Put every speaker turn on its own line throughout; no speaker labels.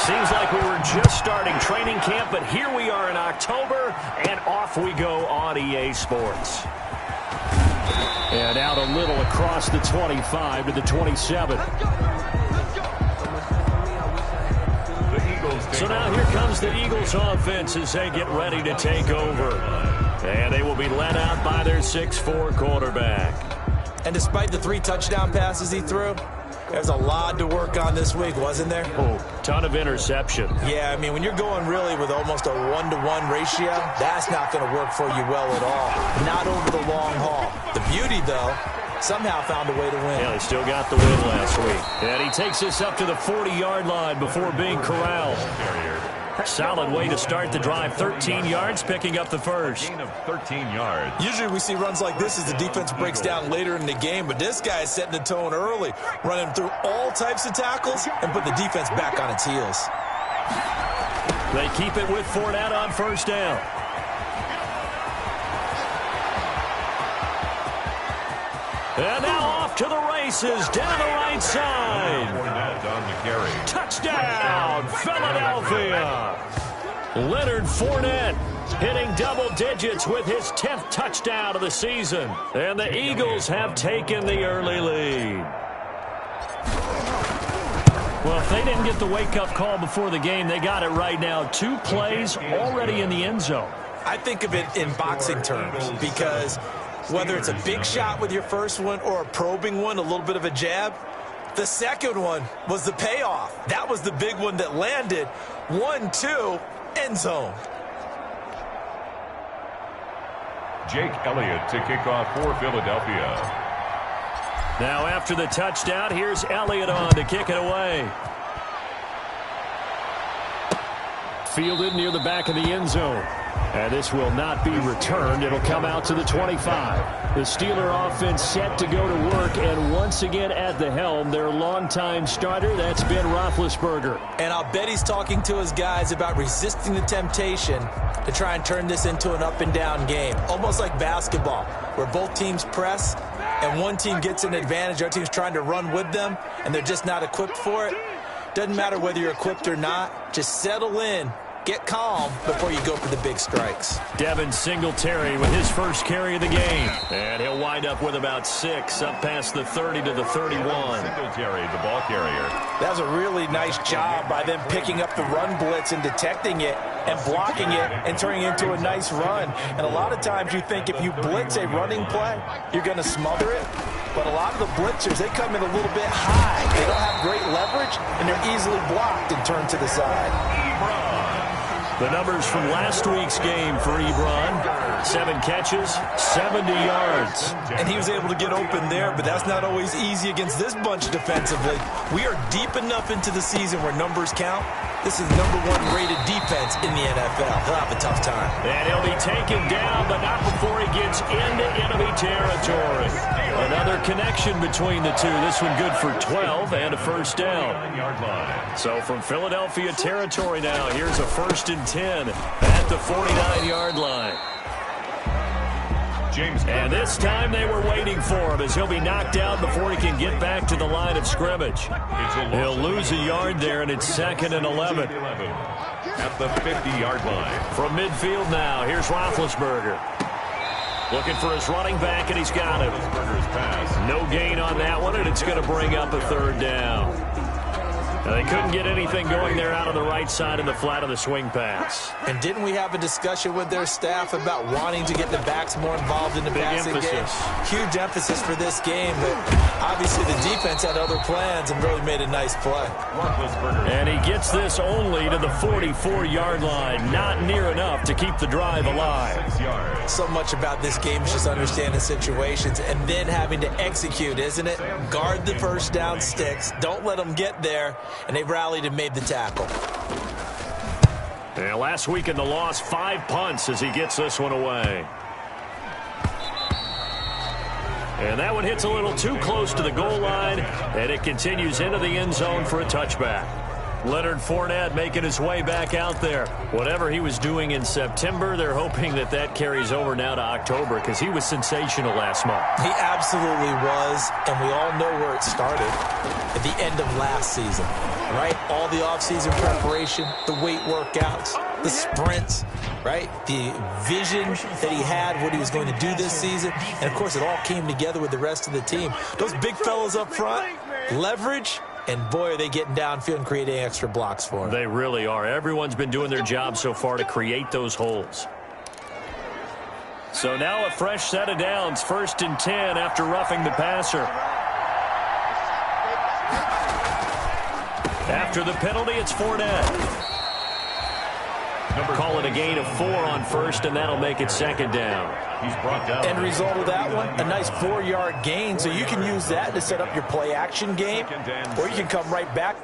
Seems like we were just starting training camp, but here we are in October, and off we go on EA Sports. And out a little across the 25 to the 27. So now here comes the Eagles offense as they get ready to take over. And they will be led out by their 6'4" quarterback.
And despite the 3 touchdown passes he threw, there's a lot to work on this week, wasn't there?
Oh, ton of interception.
Yeah, I mean, when you're going really with almost a 1-to-1 ratio, that's not going to work for you well at all. Not over the long haul. The beauty, though, somehow found a way to win.
Yeah, they still got the win last week. And he takes us up to the 40-yard line before being corralled. Solid way to start the drive. 13 yards, picking up the first.
Gain of 13 yards.
Usually we see runs like this as the defense breaks down later in the game, but this guy is setting the tone early, running through all types of tackles and put the defense back on its heels.
They keep it with Fournette on first down. And now off to the races down the right side.
Fournette on the carry.
Touchdown, Philadelphia. Leonard Fournette hitting double digits with his 10th touchdown of the season. And the Eagles have taken the early lead. Well, if they didn't get the wake-up call before the game, they got it right now. 2 plays already in the end zone.
I think of it in boxing terms because whether it's a big shot with your first one or a probing one, a little bit of a jab, the second one was the payoff. That was the big one that landed. 1-2, end zone.
Jake Elliott to kick off for Philadelphia.
Now after the touchdown, here's Elliott on to kick it away. Fielded near the back of the end zone. And this will not be returned. It'll come out to the 25. The Steeler offense set to go to work, and once again at the helm, their longtime starter, that's Ben Roethlisberger.
And I'll bet he's talking to his guys about resisting the temptation to try and turn this into an up-and-down game, almost like basketball, where both teams press, and one team gets an advantage, our team's trying to run with them, and they're just not equipped for it. Doesn't matter whether you're equipped or not, just settle in. Get calm before you go for the big strikes.
Devin Singletary with his first carry of the game. And he'll wind up with about 6 up past the 30 to the 31.
Singletary, the ball carrier.
That was a really nice job by them picking up the run blitz and detecting it and blocking it and turning it into a nice run. And a lot of times you think if you blitz a running play, you're going to smother it. But a lot of the blitzers, they come in a little bit high. They don't have great leverage, and they're easily blocked and turned to the side.
The numbers from last week's game for Ebron: 7 catches, 70 yards.
And he was able to get open there, but that's not always easy against this bunch defensively. We are deep enough into the season where numbers count. This is #1 rated defense in the NFL. He'll have a tough time.
And he'll be taken down, but not before he gets into enemy territory. Another connection between the two. This one good for 12 and a first down. So from Philadelphia territory now, here's a 1st and 10 at the 49-yard line. And this time they were waiting for him as he'll be knocked down before he can get back to the line of scrimmage. He'll lose a yard there, and it's 2nd and 11.
At the 50-yard line.
From midfield now, here's Roethlisberger. Looking for his running back, and he's got him. No gain on that one, and it's going to bring up a 3rd down. Now, they couldn't get anything going there out on the right side in the flat of the swing pass.
And didn't we have a discussion with their staff about wanting to get the backs more involved in the passing game? Huge emphasis for this game, but obviously the defense had other plans and really made a nice play.
And he gets this only to the 44-yard line. Not near enough to keep the drive alive.
So much about this game is just understanding situations and then having to execute, isn't it? Guard the first down sticks. Don't let them get there. And they rallied and made the tackle.
Yeah, last week in the loss, 5 punts as he gets this one away. And that one hits a little too close to the goal line, and it continues into the end zone for a touchback. Leonard Fournette making his way back out there. Whatever he was doing in September, they're hoping that that carries over now to October because he was sensational last month.
He absolutely was, and we all know where it started at the end of last season. right? All the offseason preparation, the weight workouts, the sprints, right? The vision that he had, what he was going to do this season. And, of course, it all came together with the rest of the team. Those big fellas up front, leverage, and, boy, are they getting downfield and creating extra blocks for him.
They really are. Everyone's been doing their job so far to create those holes. So now a fresh set of downs, 1st and 10 after roughing the passer. After the penalty, it's 4 down. Call it a gain of 4 on 1st, and that'll make it 2nd down.
He's brought down.
End result of that one, a nice 4-yard gain, so you can use that to set up your play-action game, or you can come right back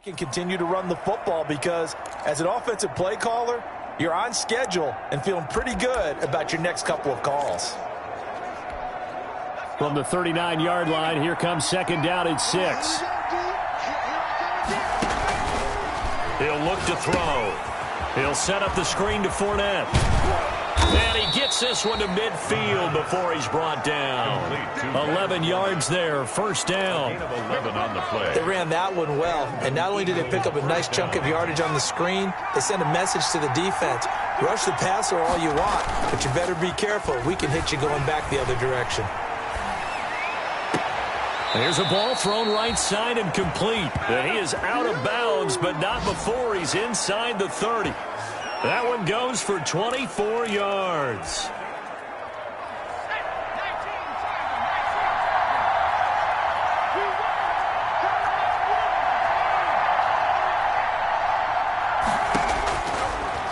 Can continue to run the football because as an offensive play caller, you're on schedule and feeling pretty good about your next couple of calls.
From the 39-yard line, here comes second down and 6. He'll look to throw. He'll set up the screen to Fournette. And he gets this one to midfield before he's brought down. 11 yards there, first down.
11 on the play.
They ran that one well, and not only did they pick up a nice chunk of yardage on the screen, they sent a message to the defense. Rush the passer all you want, but you better be careful. We can hit you going back the other direction.
There's a ball thrown right side and complete. And he is out of bounds, but not before he's inside the 30. That one goes for 24 yards.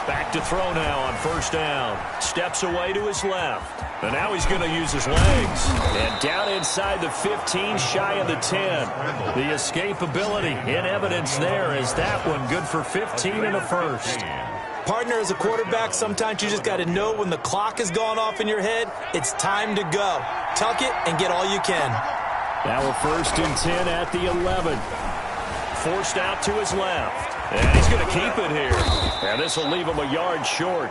Back to throw now on first down. Steps away to his left. And now he's going to use his legs. And down inside the 15, shy of the 10. The escapability in evidence there is that one good for 15 and a first.
Partner, as a quarterback, sometimes you just got to know when the clock has gone off in your head, it's time to go. Tuck it and get all you can.
Now a first and 10 at the 11. Forced out to his left. And he's going to keep it here. And this will leave him a yard short.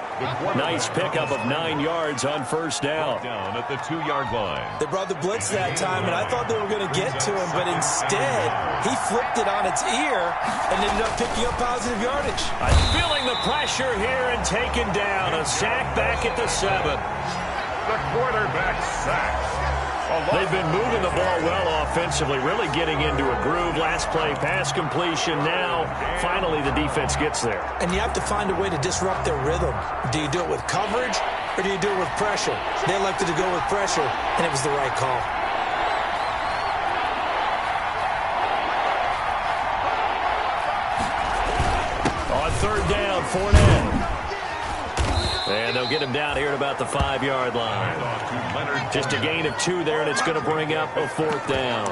Nice pickup of 9 yards on first down.
Down at the 2-yard line.
They brought the blitz that time, and I thought they were going to get to him, but instead, he flipped it on its ear and ended up picking up positive yardage.
Feeling the pressure here and taken down. A sack back at the 7.
The quarterback sacks.
They've been moving the ball well offensively, really getting into a groove. Last play, pass completion. Now, finally, the defense gets there.
And you have to find a way to disrupt their rhythm. Do you do it with coverage, or do you do it with pressure? They elected to go with pressure, and it was the right call.
On third down, Fournette. And they'll get him down here at about the 5-yard line. Just a gain of 2 there, and it's going to bring up a fourth down.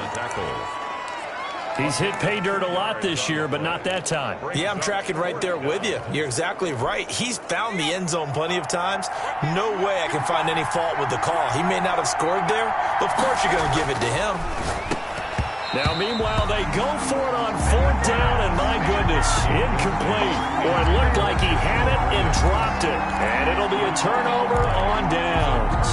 He's hit pay dirt a lot this year, but not that time.
Yeah, I'm tracking right there with you. You're exactly right. He's found the end zone plenty of times. No way I can find any fault with the call. He may not have scored there, but of course you're going to give it to him.
Now, meanwhile, they go for it on fourth down, and my goodness, incomplete. Boy, it looked like he had it and dropped it. And it'll be a turnover on downs.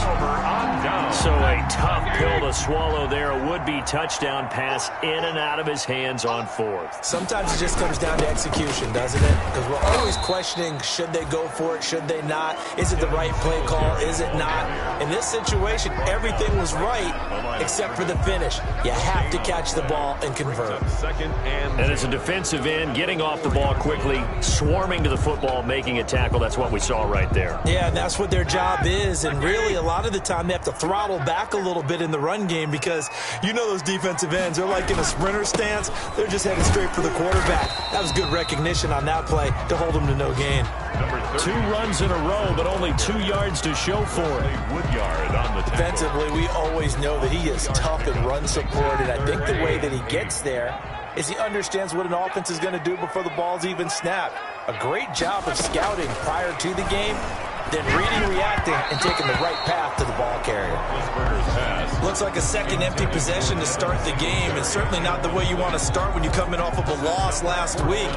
So a tough pill to swallow there. A would-be touchdown pass in and out of his hands on fourth.
Sometimes it just comes down to execution, doesn't it? Because we're always questioning, should they go for it, should they not? Is it the right play call, is it not? In this situation, everything was right except for the finish. You have to catch the ball and convert.
And as a defensive end, getting off the ball quickly, swarming to the football, making a tackle, that's what we saw right there.
Yeah, and that's what their job is. And really, a lot of the time, they have to throttle back a little bit in the run game because you know those defensive ends, they're like in a sprinter stance. They're just heading straight for the quarterback. That was good recognition on that play to hold them to no gain.
2 runs in a row, but only 2 yards to show for it.
Defensively, we always know that he is tough and run support, and I think the way that he gets there is he understands what an offense is going to do before the ball's even snapped. A great job of scouting prior to the game, then reading, reacting, and taking the right path to the ball carrier. Looks like a second empty possession to start the game, and certainly not the way you want to start when you're coming off of a loss last week.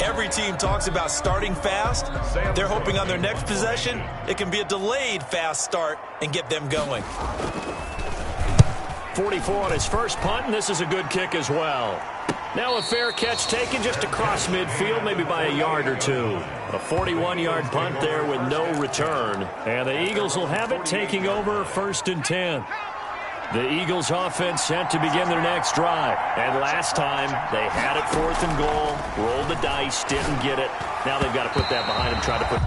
Every team talks about starting fast. They're hoping on their next possession, it can be a delayed fast start and get them going.
44 on his first punt, and this is a good kick as well. Now a fair catch taken just across midfield, maybe by a yard or 2. A 41-yard punt there with no return. And the Eagles will have it, taking over first and 10. The Eagles offense set to begin their next drive. And last time, they had it 4th and goal, rolled the dice, didn't get it. Now they've got to put that behind them, try to put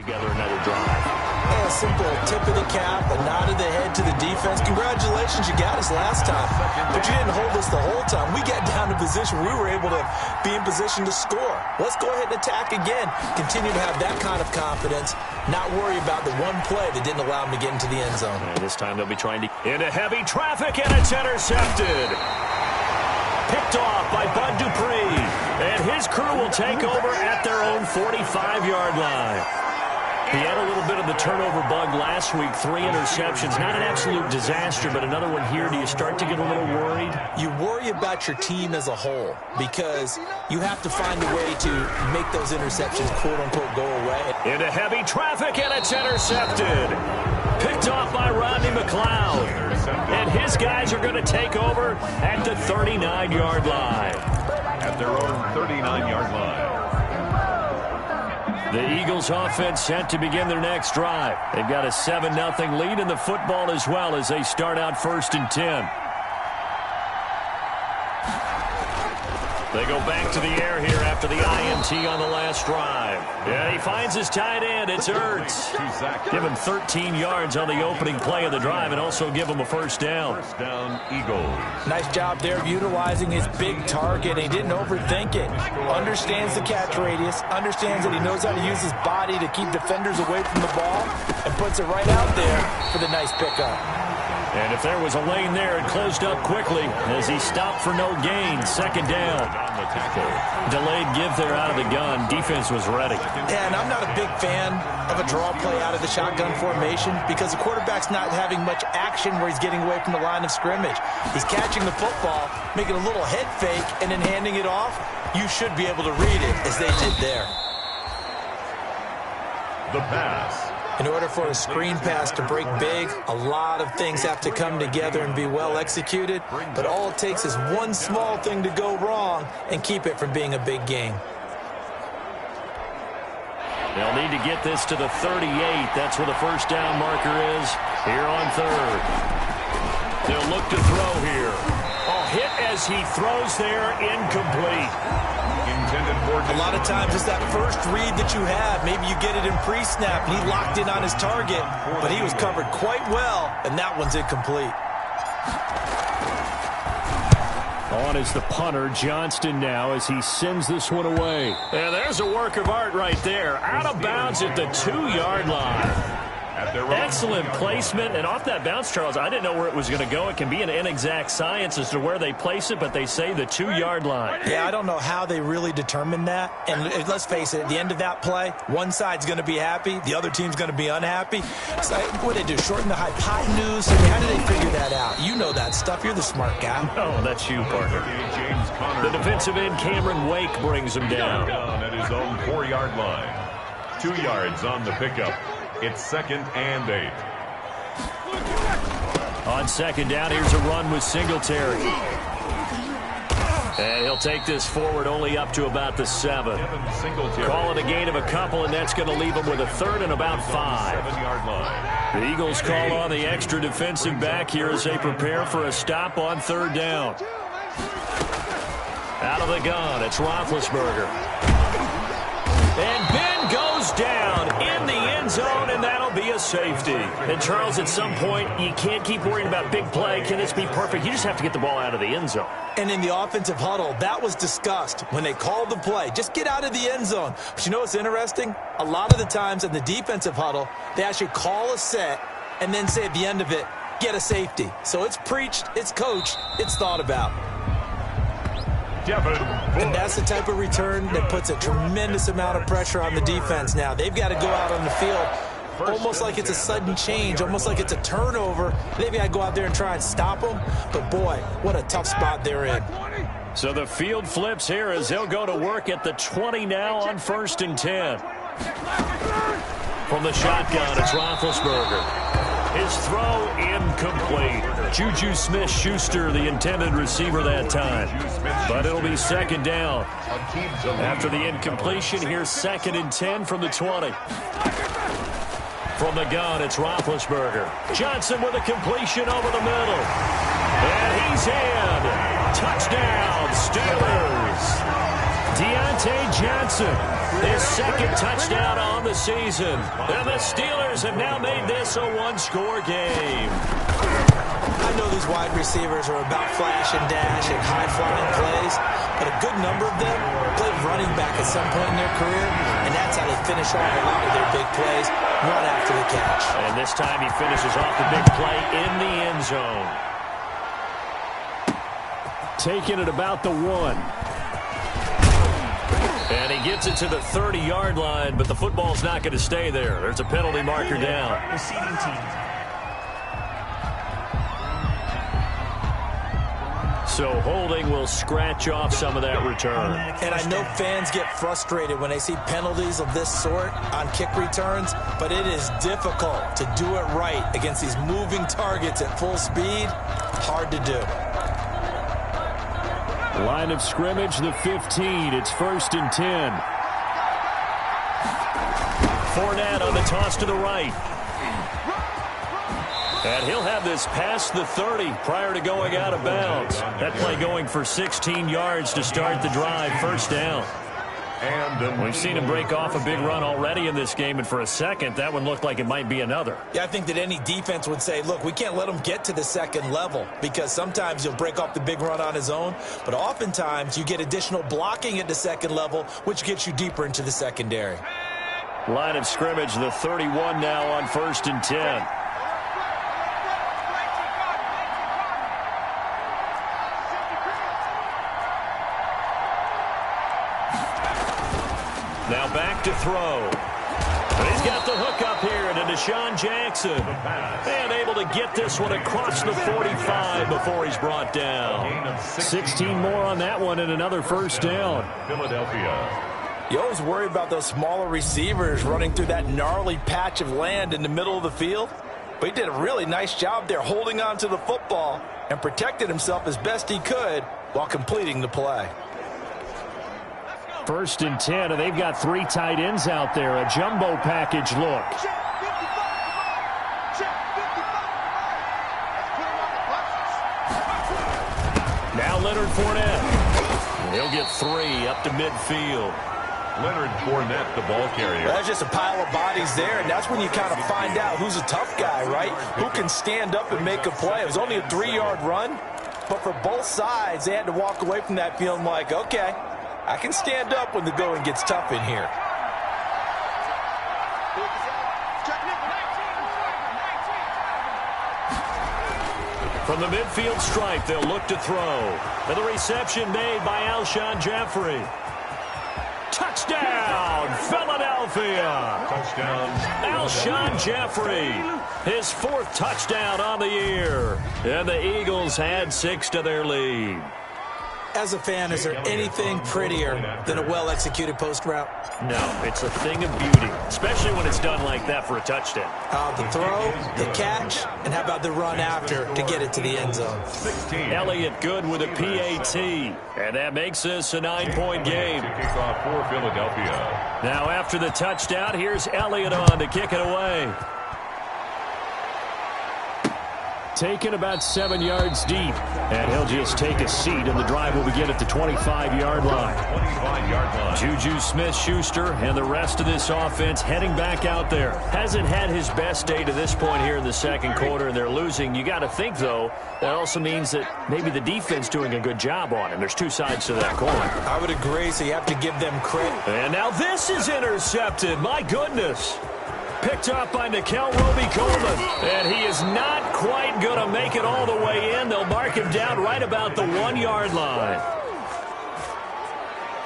Together another drive.
A simple tip of the cap, a nod of the head to the defense. Congratulations, you got us last time, but you didn't hold us the whole time. We got down to position where we were able to be in position to score. Let's go ahead and attack again. Continue to have that kind of confidence, not worry about the one play that didn't allow them to get into the end zone.
And this time they'll be trying to into heavy traffic, and it's intercepted. Picked off by Bud Dupree, and his crew will take over at their own 45-yard line. He had a little bit of the turnover bug last week, 3 interceptions. Not an absolute disaster, but another one here. Do you start to get a little worried?
You worry about your team as a whole because you have to find a way to make those interceptions, quote-unquote, go away.
Into heavy traffic, and it's intercepted. Picked off by Rodney McLeod. And his guys are going to take over at the 39-yard line.
At their own 39-yard line.
The Eagles offense set to begin their next drive. They've got a 7-0 lead in the football as well as they start out 1st and 10. They go back to the air here after the INT on the last drive. Yeah, he finds his tight end. It's Ertz. Give him 13 yards on the opening play of the drive and also give him a first down.
First down, Eagles.
Nice job there of utilizing his big target. He didn't overthink it. Understands the catch radius. Understands that he knows how to use his body to keep defenders away from the ball and puts it right out there for the nice pickup.
And if there was a lane there, it closed up quickly as he stopped for no gain. 2nd down. Delayed give there out of the gun. Defense was ready.
Yeah, and I'm not a big fan of a draw play out of the shotgun formation because the quarterback's not having much action where he's getting away from the line of scrimmage. He's catching the football, making a little head fake, and then handing it off. You should be able to read it as they did there.
The pass.
In order for a screen pass to break big, a lot of things have to come together and be well executed, but all it takes is one small thing to go wrong and keep it from being a big game.
They'll need to get this to the 38. That's where the first down marker is here on 3rd. They'll look to throw here. Oh, hit as he throws there, incomplete.
A lot of times it's that first read that you have. Maybe you get it in pre-snap, and he locked in on his target, but he was covered quite well, and that one's incomplete.
On is the punter, Johnston now, as he sends this one away. And there's a work of art right there. Out of bounds at the 2-yard line. Excellent placement, and off that bounce, Charles, I didn't know where it was going to go. It can be an inexact science as to where they place it, but they say the 2-yard line.
Yeah, I don't know how they really determined that. And let's face it, at the end of that play, one side's going to be happy, the other team's going to be unhappy. So what did they do, shorten the hypotenuse? I mean, how did they figure that out? You know that stuff. You're the smart guy.
Oh, that's you, partner. The defensive end, Cameron Wake, brings him down.
At his own 4-yard line. 2 yards on the pickup. It's 2nd and 8.
On 2nd down, here's a run with Singletary. And he'll take this forward only up to about the 7. Call it a gain of a couple, and that's going to leave him with a 3rd and about 5.
7-yard line.
The Eagles call on the extra defensive back here as they prepare for a stop on 3rd down. Out of the gun, it's Roethlisberger. And Ben goes down in the end zone, and that'll be a safety. And, Charles, at some point, you can't keep worrying about big play. Can this be perfect? You just have to get the ball out of the end zone.
And in the offensive huddle, that was discussed when they called the play. Just get out of the end zone. But you know what's interesting? A lot of the times in the defensive huddle, they actually call a set and then say at the end of it, get a safety. So it's preached, it's coached, it's thought about. And that's the type of return that puts a tremendous amount of pressure on the defense now. They've got to go out on the field almost like it's a sudden change, almost like it's a turnover. They've got to go out there and try and stop them. But, boy, what a tough spot they're in.
So the field flips here as they'll go to work at the 20 now on 1st and 10. From the shotgun, it's Roethlisberger. His throw incomplete. Juju Smith-Schuster, the intended receiver that time. But it'll be 2nd down. After the incompletion, here's 2nd and 10 from the 20. From the gun, it's Roethlisberger. Johnson with a completion over the middle. And he's in. Touchdown, Steelers. Johnson, his second touchdown on the season. And the Steelers have now made this a one-score game.
I know these wide receivers are about flash and dash and high-flying plays, but a good number of them played running back at some point in their career, and that's how they finish off a lot of their big plays, run after the catch.
And this time he finishes off the big play in the end zone. Taking it about the 1. And he gets it to the 30-yard line, but the football's not going to stay there. There's a penalty marker down.
Receiving team.
So holding will scratch off some of that return.
And I know fans get frustrated when they see penalties of this sort on kick returns, but it is difficult to do it right against these moving targets at full speed. Hard to do.
Line of scrimmage, the 15. It's 1st and 10. Fournette on the toss to the right. And he'll have this past the 30 prior to going out of bounds. That play going for 16 yards to start the drive. First down. And we've seen him break off a big run already in this game, and for a second, that one looked like it might be another.
Yeah, I think that any defense would say, look, we can't let him get to the second level, because sometimes he'll break off the big run on his own, but oftentimes you get additional blocking at the second level, which gets you deeper into the secondary.
Line of scrimmage, the 31 now on 1st and 10. Now back to throw. And he's got the hook up here to Deshaun Jackson. And able to get this one across the 45 before he's brought down. 16 more on that one and another first down.
Philadelphia.
You always worry about those smaller receivers running through that gnarly patch of land in the middle of the field. But he did a really nice job there holding on to the football and protected himself as best he could while completing the play.
1st and 10, and they've got 3 tight ends out there. A jumbo package look. Now Leonard Fournette. He'll get 3 up to midfield.
Leonard Fournette, the ball carrier.
That's just a pile of bodies there, and that's when you kind of find out who's a tough guy, right? Who can stand up and make a play. It was only a 3-yard run, but for both sides, they had to walk away from that feeling like, okay, I can stand up when the going gets tough in here.
From the midfield stripe, they'll look to throw. And the reception made by Alshon Jeffrey. Touchdown, Philadelphia!
Touchdown.
Alshon Jeffrey, his 4th touchdown on the year. And the Eagles add 6 to their lead.
As a fan, is there anything prettier than a well-executed post route?
No, it's a thing of beauty, especially when it's done like that for a touchdown.
The throw, the catch, and how about the run after to get it to the end zone?
16.
Elliott good with a PAT, and that makes this a 9-point game.
Kickoff for Philadelphia.
Now after the touchdown, here's Elliott on to kick it away. Taken about 7 yards deep. And he'll just take a seat, and the drive will begin at the 25-yard line.
25-yard line.
Juju Smith-Schuster and the rest of this offense heading back out there. Hasn't had his best day to this point here in the second quarter, and they're losing. You got to think, though, that also means that maybe the defense doing a good job on him. There's 2 sides to that coin.
I would agree, so you have to give them credit.
And now this is intercepted. My goodness. Picked up by Nickel Roby-Coleman. And he is not quite going to make it all the way in. They'll mark him down right about the 1-yard line.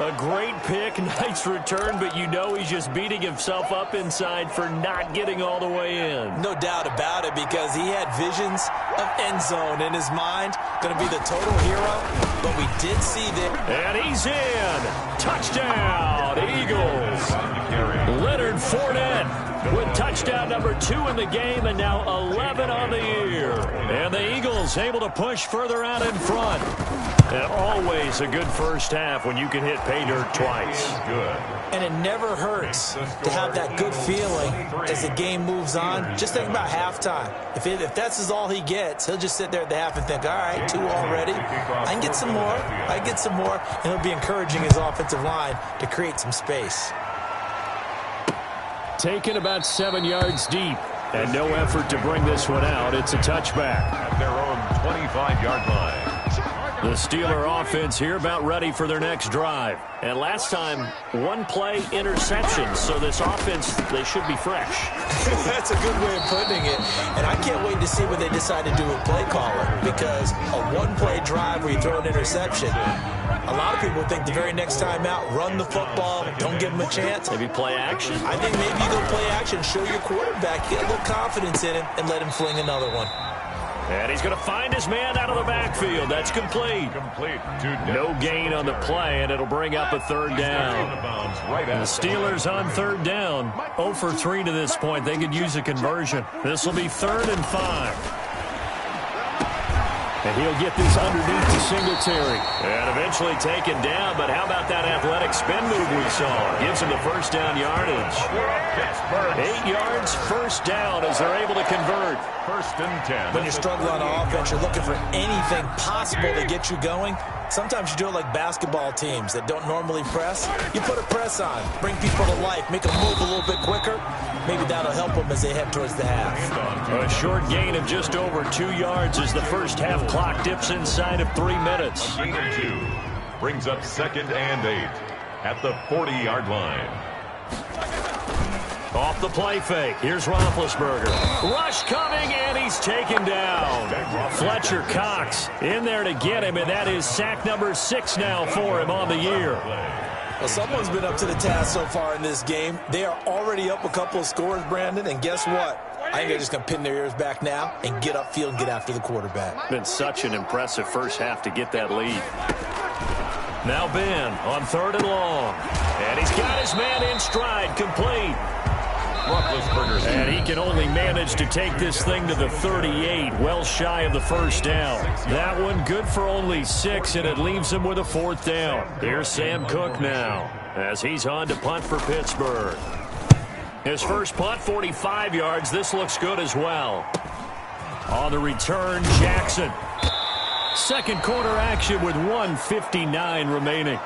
A great pick, nice return, but you know he's just beating himself up inside for not getting all the way in.
No doubt about it, because he had visions of end zone in his mind. Going to be the total hero, but we did see that.
And he's in. Touchdown, Eagles. Leonard Fournette with touchdown number 2 in the game, and now 11 on the year. And the Eagles able to push further out in front. And always a good first half when you can hit pay dirt twice.
Good.
And it never hurts to have that good feeling as the game moves on. Just think about halftime. If that's all he gets, he'll just sit there at the half and think, all right, 2 already. I can get some more. I can get some more. And he'll be encouraging his offensive line to create some space.
Taken about 7 yards deep. And no effort to bring this one out. It's a touchback.
At their own 25-yard line.
The Steeler offense here about ready for their next drive. And last time, 1-play interception. So this offense, they should be fresh.
That's a good way of putting it. And I can't wait to see what they decide to do with play calling. Because a 1-play drive where you throw an interception, a lot of people think the very next time out, run the football, don't give them a chance.
Maybe play action?
I think maybe you go play action, show your quarterback, get a little confidence in him, and let him fling another one.
And he's going to find his man out of the backfield. That's complete. No gain on the play, and it'll bring up a third down. The Steelers on third down. 0 for 3 to this point. They could use a conversion. This will be 3rd and 5. And he'll get this underneath to Singletary. And eventually taken down, but how about that athletic spin move we saw? Gives him the first down yardage. 8 yards, first down as they're able to convert.
1st and 10.
When you're struggling on offense, you're looking for anything possible to get you going. Sometimes you do it like basketball teams that don't normally press. You put a press on, bring people to life, make them move a little bit quicker. Maybe that'll help them as they head towards the half.
A short gain of just over 2 yards as the first half clock dips inside of 3 minutes.
Gain of 2 brings up 2nd and 8 at the 40-yard line.
Off the play fake. Here's Roethlisberger. Rush coming, and he's taken down. Fletcher Cox in there to get him, and that is sack number 6 now for him on the year.
Well, someone's been up to the task so far in this game. They are already up a couple of scores, Brandon, and guess what? I think they're just going to pin their ears back now and get upfield and get after the quarterback.
Been such an impressive first half to get that lead. Now Ben on 3rd and long. And he's got his man in stride, complete. And he can only manage to take this thing to the 38, well shy of the first down. That one good for only 6, and it leaves him with a 4th down. Here's Sam Cook now as he's on to punt for Pittsburgh. His first punt, 45 yards. This looks good as well. On the return, Jackson. Second quarter action with 1:59 remaining.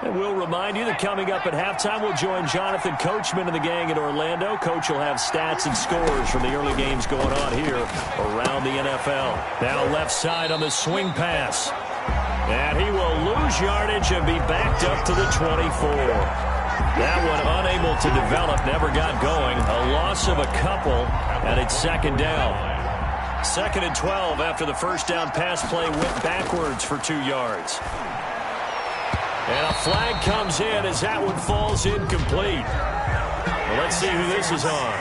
And we'll remind you that coming up at halftime, we'll join Jonathan Coachman and the gang in Orlando. Coach will have stats and scores from the early games going on here around the NFL. Now left side on the swing pass. And he will lose yardage and be backed up to the 24. That one unable to develop, never got going. A loss of a couple, and it's 2nd down. 2nd and 12 after the first down pass play went backwards for 2 yards. And a flag comes in as that one falls incomplete. Well, let's see who this is on.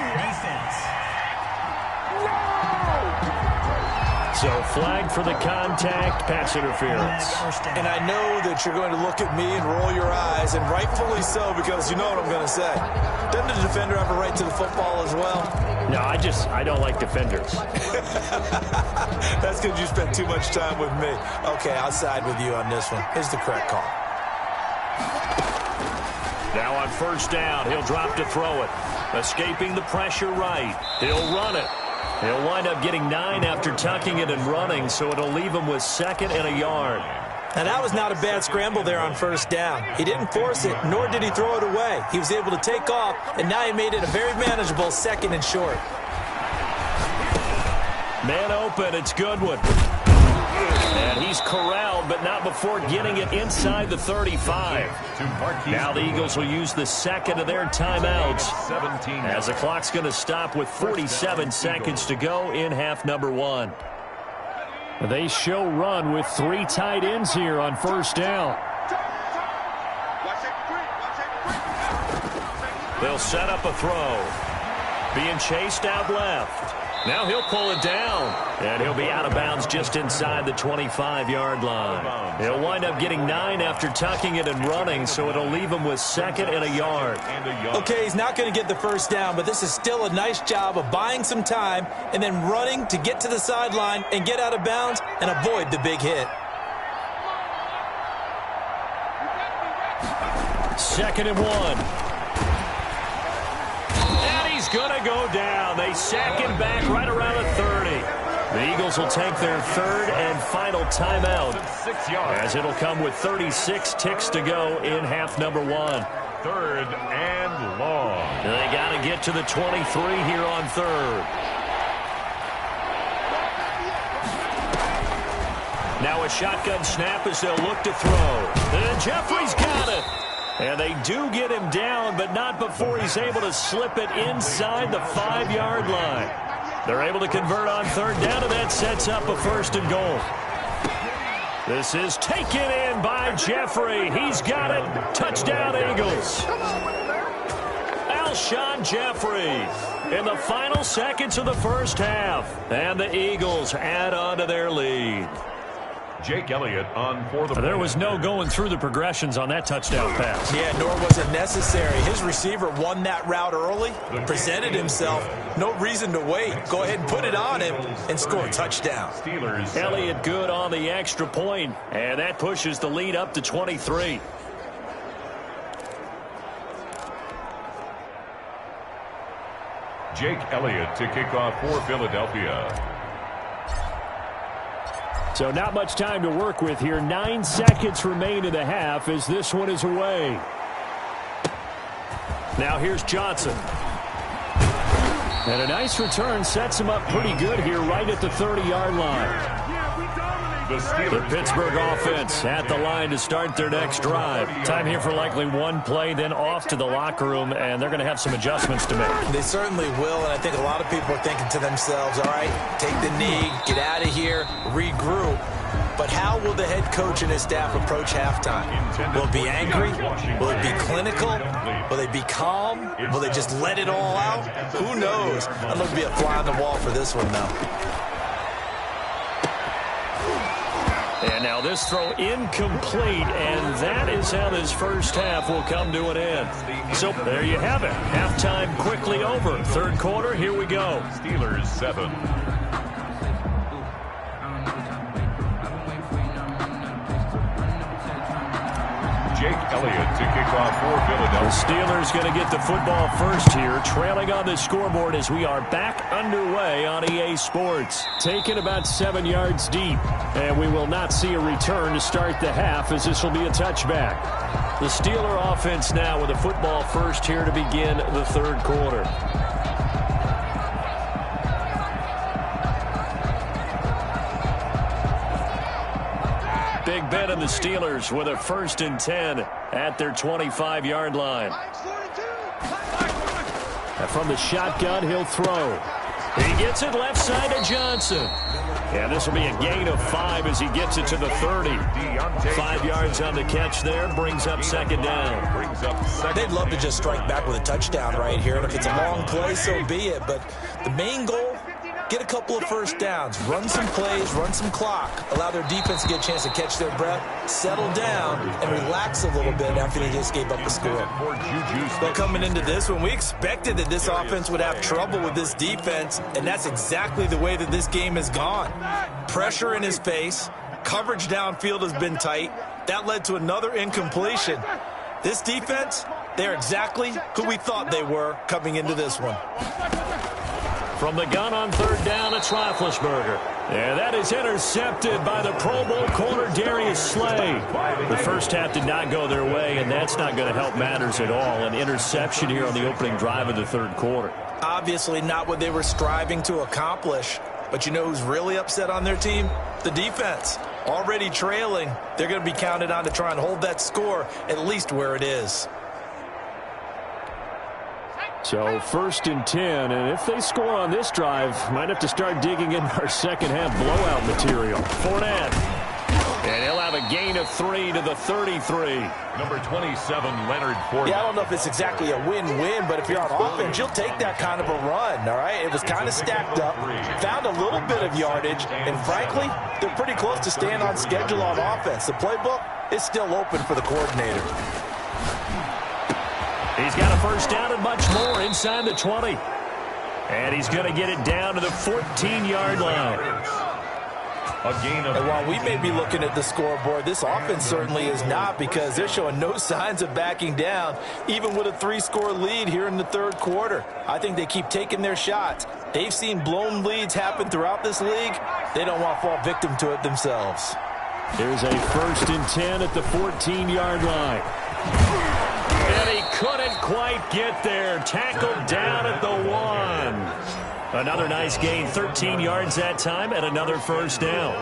So flag for the contact, pass interference.
And I know that you're going to look at me and roll your eyes, and rightfully so, because you know what I'm going to say. Doesn't the defender have a right to the football as well?
No, I don't like defenders.
That's because you spent too much time with me. Okay, I'll side with you on this one. Here's the correct call.
Now on first down, he'll drop to throw it. Escaping the pressure right. He'll run it. He'll wind up getting 9 after tucking it and running, so it'll leave him with 2nd and a yard.
Now, that was not a bad scramble there on first down. He didn't force it, nor did he throw it away. He was able to take off, and now he made it a very manageable 2nd and short.
Man open, it's Goodwin. And he's corralled, but not before getting it inside the 35. Now the Eagles will use the 2nd of their timeouts as the clock's going to stop with 47 seconds to go in half number 1. They show run with 3 tight ends here on first down. They'll set up a throw. Being chased out left. Now he'll pull it down, and he'll be out of bounds just inside the 25-yard line. He'll wind up getting 9 after tucking it and running, so it'll leave him with 2nd and a yard.
Okay, he's not going to get the first down, but this is still a nice job of buying some time and then running to get to the sideline and get out of bounds and avoid the big hit.
2nd and 1. He's going to go down. They sack him back right around the 30. The Eagles will take their 3rd and final timeout, as it'll come with 36 ticks to go in half number 1.
3rd and long.
They got to get to the 23 here on 3rd. Now a shotgun snap as they'll look to throw. And Jeffrey's got it. And they do get him down, but not before he's able to slip it inside the 5-yard line. They're able to convert on 3rd down, and that sets up a 1st and goal. This is taken in by Jeffrey. He's got it. Touchdown, Eagles. Alshon Jeffrey in the final seconds of the first half. And the Eagles add on to their lead.
Jake Elliott on for the
There was no going through the progressions on that touchdown pass.
Yeah, nor was it necessary. His receiver won that route early, presented himself. No reason to wait. Go ahead and put it on him and score a touchdown.
Steelers.
Elliott good on the extra point, and that pushes the lead up to 23.
Jake Elliott to kick off for Philadelphia.
So not much time to work with here. 9 seconds remain in the half as this one is away. Now here's Johnson. And a nice return sets him up pretty good here right at the 30-yard line. The Pittsburgh offense at the line to start their next drive. Time here for likely one play, then off to the locker room, and they're going to have some adjustments to make.
They certainly will, and I think a lot of people are thinking to themselves, all right, take the knee, get out of here, regroup. But how will the head coach and his staff approach halftime? Will it be angry? Will it be clinical? Will they be calm? Will they just let it all out? Who knows? I'd love to be a fly on the wall for this one, though.
And now this throw incomplete, and that is how this first half will come to an end. So there you have it. Halftime quickly over. 3rd quarter, here we go.
Steelers 7. Jake Elliott to kick off for Philadelphia.
The Steelers going to get the football first here, trailing on the scoreboard as we are back underway on EA Sports. Taken about 7 yards deep, and we will not see a return to start the half as this will be a touchback. The Steeler offense now with the football first here to begin the 3rd quarter. Big Ben and the Steelers with a 1st and 10 at their 25-yard line. And from the shotgun, he'll throw. He gets it left side to Johnson. And this will be a gain of 5 as he gets it to the 30. 5 yards on the catch there, brings up 2nd down.
They'd love to just strike back with a touchdown right here. And if it's a long play, so be it. But the main goal, get a couple of first downs, run some plays, run some clock, allow their defense to get a chance to catch their breath, settle down, and relax a little bit after they just gave up a score. Well, coming into this one, we expected that this offense would have trouble with this defense, and that's exactly the way that this game has gone. Pressure in his face, coverage downfield has been tight. That led to another incompletion. This defense, they're exactly who we thought they were coming into this one.
From the gun on 3rd down, it's Roethlisberger. And that is intercepted by the Pro Bowl corner, Darius Slay. The first half did not go their way, and that's not going to help matters at all. An interception here on the opening drive of the 3rd quarter.
Obviously not what they were striving to accomplish. But you know who's really upset on their team? The defense. Already trailing, they're going to be counted on to try and hold that score at least where it is.
So 1st and 10, and if they score on this drive, might have to start digging in our second half blowout material. Fournette. And he'll have a gain of 3 to the 33.
Number 27, Leonard Fournette.
Yeah, I don't know if it's exactly a win-win, but if you're on offense, you'll take that kind of a run, all right? It was kind of stacked up, found a little bit of yardage, and frankly, they're pretty close to staying on schedule on offense. The playbook is still open for the coordinator.
He's got a first down and much more inside the 20. And he's going to get it down to the 14-yard line.
And while we may be looking at the scoreboard, this offense certainly is not, because they're showing no signs of backing down, even with a 3-score lead here in the third quarter. I think they keep taking their shots. They've seen blown leads happen throughout this league. They don't want to fall victim to it themselves.
Here's a 1st and 10 at the 14-yard line. And he couldn't quite get there. Tackled down at the 1. Another nice gain, 13 yards that time, and another first down.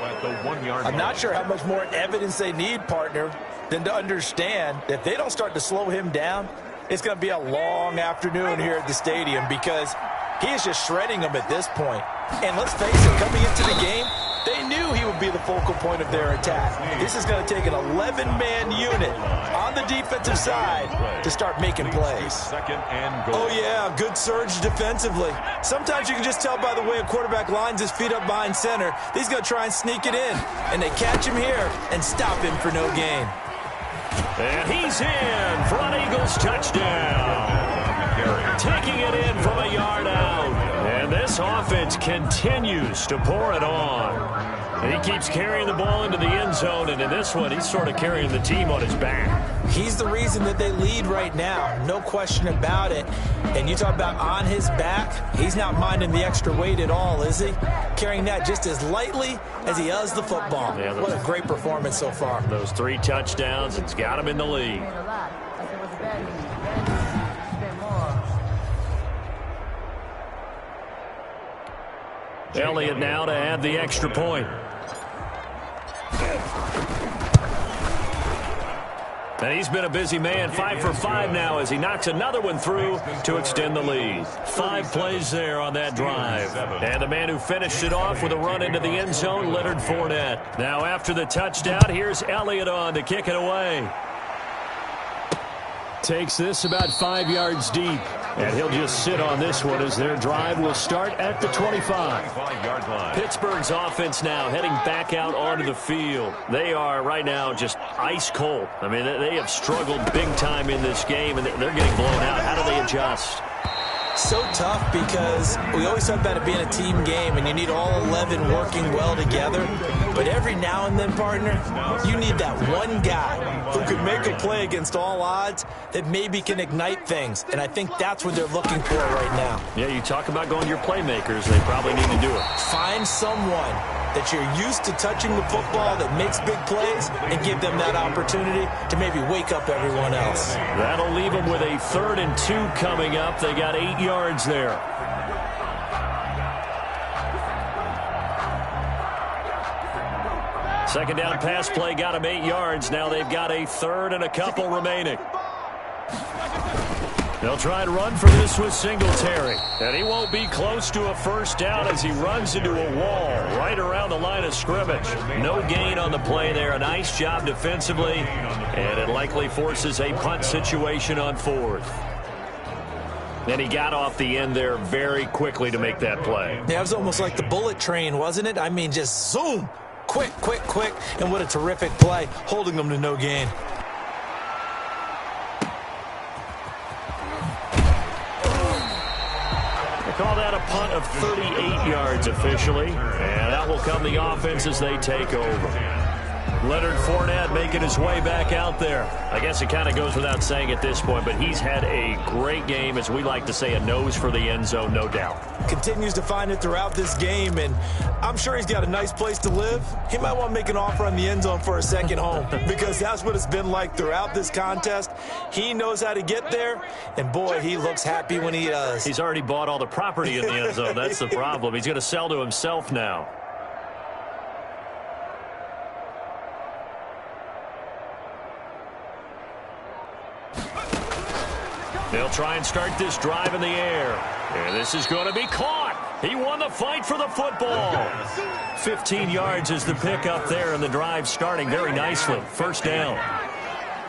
I'm not sure how much more evidence they need, partner, than to understand that if they don't start to slow him down, it's going to be a long afternoon here at the stadium, because he is just shredding them at this point. And let's face it, coming into the game, they knew he would be the focal point of their attack. This is going to take an 11-man unit on the defensive side to start making plays.
Oh,
yeah, good surge defensively. Sometimes you can just tell by the way a quarterback lines his feet up behind center. He's going to try and sneak it in. And they catch him here and stop him for no gain.
And he's in for an Eagles touchdown. Taking it in from a yard out. And this offense continues to pour it on. And he keeps carrying the ball into the end zone, and in this one, he's sort of carrying the team on his back.
He's the reason that they lead right now, no question about it. And you talk about on his back, he's not minding the extra weight at all, is he? Carrying that just as lightly as he does the football.
Yeah,
what a great performance so far.
Those 3 touchdowns, it's got him in the lead. Elliott now to add the extra point. And he's been a busy man, 5 for 5 now as he knocks another one through to extend the lead. 5 plays there on that drive. And the man who finished it off with a run into the end zone, Leonard Fournette. Now after the touchdown, here's Elliott on to kick it away. Takes this about 5 yards deep. And he'll just sit on this one as their drive will start at the 25. Pittsburgh's offense now heading back out onto the field. They are right now just ice cold. I mean, they have struggled big time in this game, and they're getting blown out. How do they adjust?
So tough, because we always talk about it being a team game and you need all 11 working well together. But every now and then, partner, you need that one guy who can make a play against all odds that maybe can ignite things. And I think that's what they're looking for right now.
Yeah, you talk about going to your playmakers. They probably need to do it.
Find someone that you're used to touching the football that makes big plays and give them that opportunity to maybe wake up everyone else.
That'll leave them with a 3rd and 2 coming up. They got 8 yards there. Second down pass play got them 8 yards. Now they've got a 3rd and a couple remaining. They'll try and run for this with Singletary. And he won't be close to a first down as he runs into a wall right around the line of scrimmage. No gain on the play there. A nice job defensively. And it likely forces a punt situation on 4th. And he got off the end there very quickly to make that play.
Yeah, it was almost like the bullet train, wasn't it? I mean, just zoom. Quick, quick, quick. And what a terrific play, holding them to no gain.
Call that a punt of 38 yards officially. And out will come the offense as they take over. Leonard Fournette making his way back out there. I guess it kind of goes without saying at this point, but he's had a great game, as we like to say, a nose for the end zone, no doubt.
Continues to find it throughout this game, and I'm sure he's got a nice place to live. He might want to make an offer on the end zone for a second home, because that's what it's been like throughout this contest. He knows how to get there, and boy, he looks happy when he does.
He's already bought all the property in the end zone. That's the problem. He's going to sell to himself now. They'll try and start this drive in the air. And this is going to be caught. He won the fight for the football. 15 yards is the pickup there, and the drive starting very nicely. First down.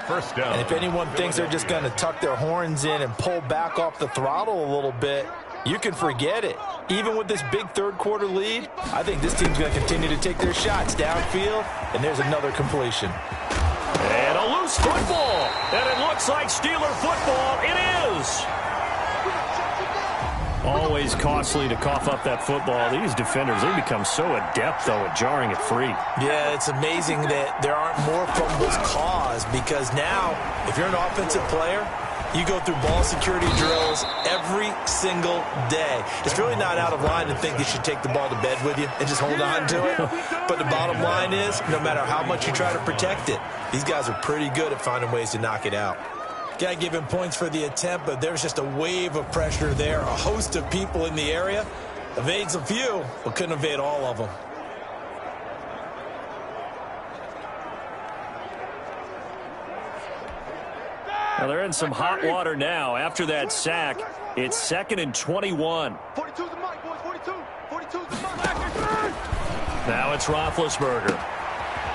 First down.
And if anyone thinks they're just going to tuck their horns in and pull back off the throttle a little bit, you can forget it. Even with this big third-quarter lead, I think this team's going to continue to take their shots downfield, and there's another completion.
And a loose football. And it looks like Steeler football. It is. Always costly to cough up that football. These defenders, they become so adept, though, at jarring it free.
Yeah, it's amazing that there aren't more fumbles caused, because now, if you're an offensive player, you go through ball security drills every single day. It's really not out of line to think you should take the ball to bed with you and just hold on to it. But the bottom line is, no matter how much you try to protect it, these guys are pretty good at finding ways to knock it out. Got to give him points for the attempt, but there's just a wave of pressure there. A host of people in the area. Evades a few, but couldn't evade all of them.
Well, they're in some hot water now. After that sack, it's 2nd and 21.
42's the mic, boys. 42's the mic.
Now it's Roethlisberger.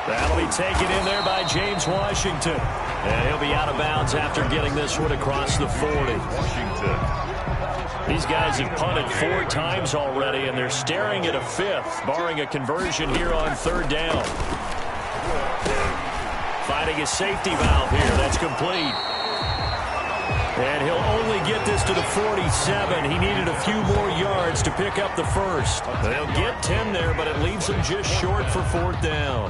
That'll be taken in there by James Washington. And he'll be out of bounds after getting this one across the 40.
Washington.
These guys have punted 4 times already, and they're staring at a 5th, barring a conversion here on 3rd down. Finding a safety valve here. That's complete. And he'll only get this to the 47. He needed a few more yards to pick up the first. They'll get 10 there, but it leaves him just short for 4th down.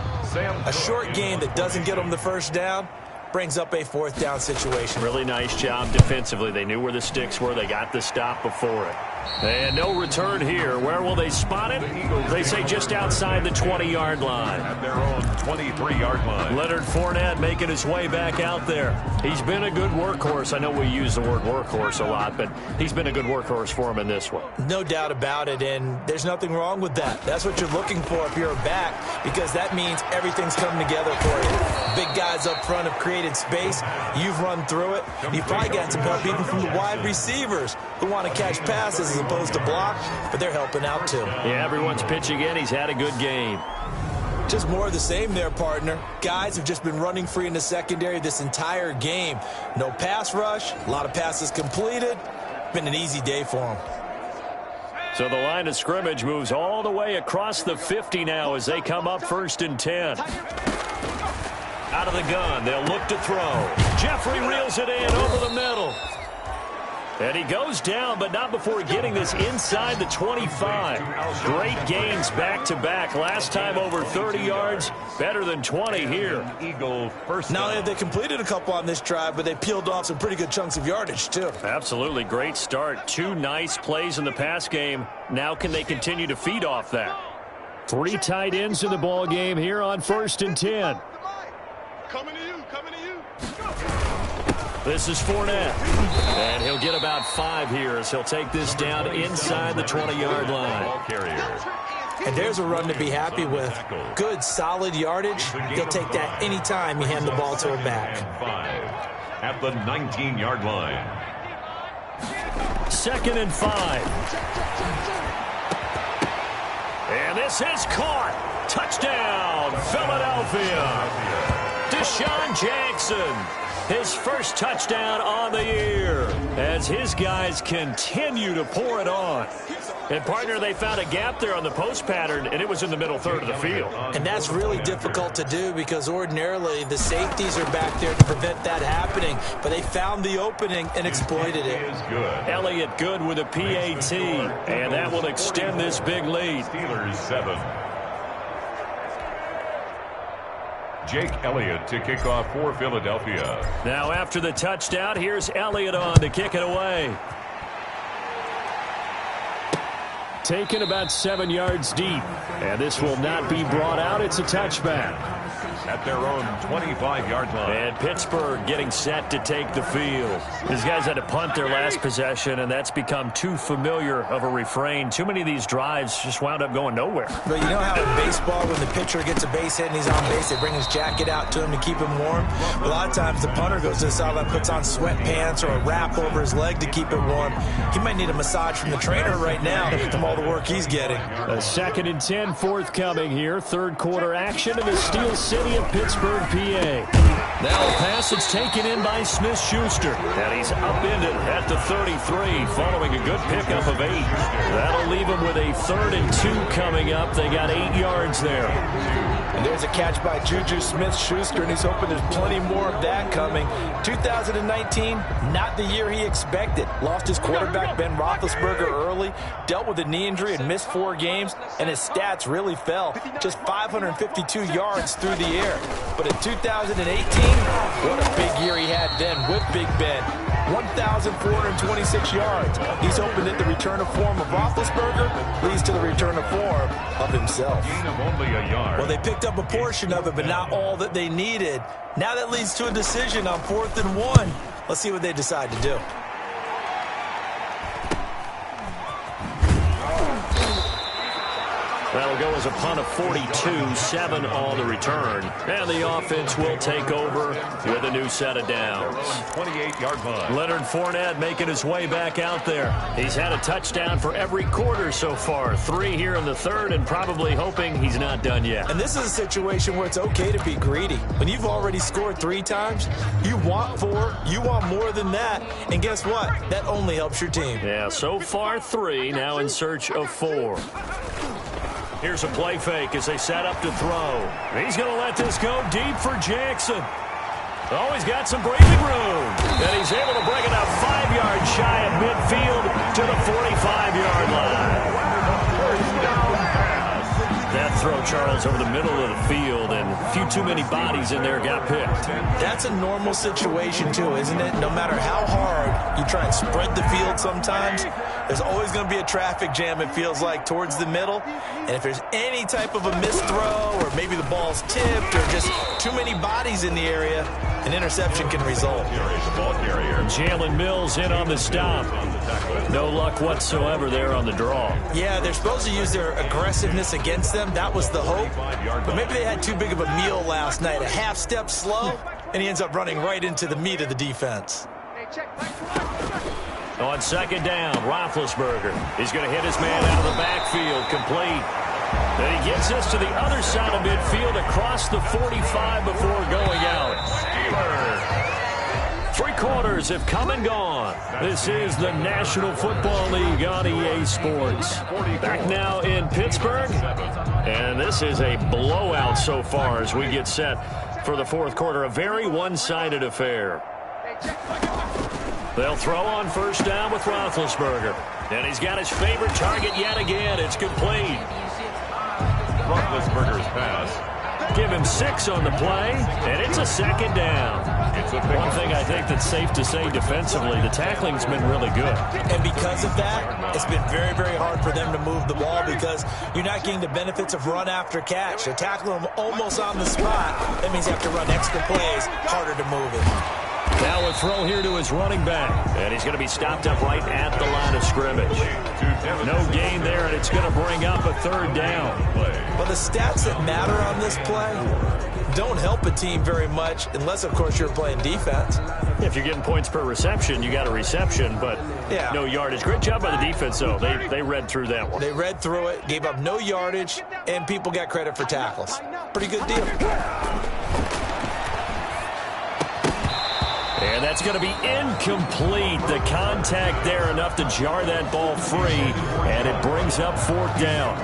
A short gain that doesn't get them the first down brings up a 4th down situation.
Really nice job defensively. They knew where the sticks were. They got the stop before it. And no return here. Where will they spot it? They say just outside the 20-yard line.
At their own 23-yard line.
Leonard Fournette making his way back out there. He's been a good workhorse. I know we use the word workhorse a lot, but he's been a good workhorse for him in this one.
No doubt about it, and there's nothing wrong with that. That's what you're looking for if you're a back, because that means everything's coming together for you. Big guys up front have created space. You've run through it. You've probably got some help even from the wide receivers who want to catch passes as opposed to block, but they're helping out too.
Yeah, everyone's pitching in. He's had a good game.
Just more of the same there, partner. Guys have just been running free in the secondary this entire game. No pass rush, a lot of passes completed. Been an easy day for them.
So the line of scrimmage moves all the way across the 50 now as they come up 1st and 10. Out of the gun, they'll look to throw. Jeffrey reels it in over the middle. And he goes down, but not before getting this inside the 25. Great gains back-to-back. Last time over 30 yards, better than 20 here.
Eagle first.
Not only have they completed a couple on this drive, but they peeled off some pretty good chunks of yardage, too.
Absolutely great start. 2 nice plays in the pass game. Now can they continue to feed off that? 3 tight ends in the ball game here on 1st and 10.
Coming to you, coming to you.
This is Fournette. And he'll get about 5 here as he'll take this down inside the 20-yard line.
Ball carrier.
And there's a run to be happy with. Good, solid yardage. He'll take that anytime you hand the ball to a back.
5 at the 19-yard line.
2nd and 5. And this is caught. Touchdown, Philadelphia. Deshaun Jackson. His first touchdown on the year as his guys continue to pour it on. And, partner, they found a gap there on the post pattern, and it was in the middle third of the field.
And that's really difficult to do because ordinarily the safeties are back there to prevent that happening. But they found the opening and exploited it.
Elliott good with a PAT, and that will extend this big lead.
Steelers 7. Jake Elliott to kick off for Philadelphia.
Now after the touchdown, here's Elliott on to kick it away. Taken about 7 yards deep, and this will not be brought out. It's a touchback.
at their own 25-yard line.
And Pittsburgh getting set to take the field. These guys had to punt their last possession, and that's become too familiar of a refrain. Too many of these drives just wound up going nowhere.
But you know how in baseball, when the pitcher gets a base hit and he's on base, they bring his jacket out to him to keep him warm? A lot of times the punter goes to the sideline, puts on sweatpants or a wrap over his leg to keep it warm. He might need a massage from the trainer right now from all the work he's getting.
A 2nd and 10 forthcoming here. Third quarter action in the Steel City of Pittsburgh, PA. Now a pass that's taken in by Smith-Schuster. And he's upended at the 33 following a good pickup of 8. That'll leave him with a 3rd and 2 coming up. They got 8 yards there.
And there's a catch by Juju Smith-Schuster, and he's hoping there's plenty more of that coming. 2019, not the year he expected. Lost his quarterback, Ben Roethlisberger, early, dealt with a knee injury and missed 4 games, and his stats really fell. Just 552 yards through the air. But in 2018, what a big year he had then with Big Ben. 1,426 yards. He's hoping that the return of form of Roethlisberger leads to the return of form of himself.
Gain of only a yard.
Well, they picked up a portion of it, but not all that they needed. Now that leads to a decision on 4th and 1. Let's see what they decide to do.
That'll go as a punt of 42, 7 on the return. And the offense will take over with a new set of downs.
28-yard line.
Leonard Fournette making his way back out there. He's had a touchdown for every quarter so far. 3 here in the 3rd, and probably hoping he's not done yet.
And this is a situation where it's okay to be greedy. When you've already scored 3 times, you want 4, you want more than that. And guess what? That only helps your team.
Yeah, so far 3, now in search of 4. Here's a play fake as they set up to throw. He's going to let this go deep for Jackson. Oh, he's got some breathing room. And he's able to bring it up 5 yards shy of midfield to the 45-yard line. That throw, Charles, over the middle of the field, and a few too many bodies in there got picked.
That's a normal situation, too, isn't it? No matter how hard you try and spread the field sometimes, there's always going to be a traffic jam, it feels like, towards the middle. And if there's any type of a missed throw, or maybe the ball's tipped, or just too many bodies in the area, an interception can result.
Jalen Mills in on the stop. No luck whatsoever there on the draw.
Yeah, they're supposed to use their aggressiveness against them. That was the hope. But maybe they had too big of a meal last night. A half step slow, and he ends up running right into the meat of the defense.
On 2nd down, Roethlisberger. He's going to hit his man out of the backfield, complete. Then he gets this to the other side of midfield across the 45 before going out. 3 quarters have come and gone. This is the National Football League on EA Sports. Back now in Pittsburgh, and this is a blowout so far as we get set for the 4th quarter. A very one-sided affair. They'll throw on 1st down with Roethlisberger. And he's got his favorite target yet again. It's complete.
Roethlisberger's pass.
Give him 6 on the play, and it's a 2nd down. One thing I think that's safe to say defensively, the tackling's been really good.
And because of that, it's been very, very hard for them to move the ball because you're not getting the benefits of run after catch. They're tackling them almost on the spot. That means you have to run extra plays, harder to move it.
Now a throw here to his running back, and he's going to be stopped up right at the line of scrimmage. No gain there, and it's going to bring up a 3rd down.
Well, the stats that matter on this play don't help a team very much unless, of course, you're playing defense.
If you're getting points per reception, you got a reception, but no yardage. Great job by the defense, though. They read through that one.
They read through it, gave up no yardage, and people got credit for tackles. Pretty good deal.
And that's going to be incomplete. The contact there enough to jar that ball free, and it brings up 4th down.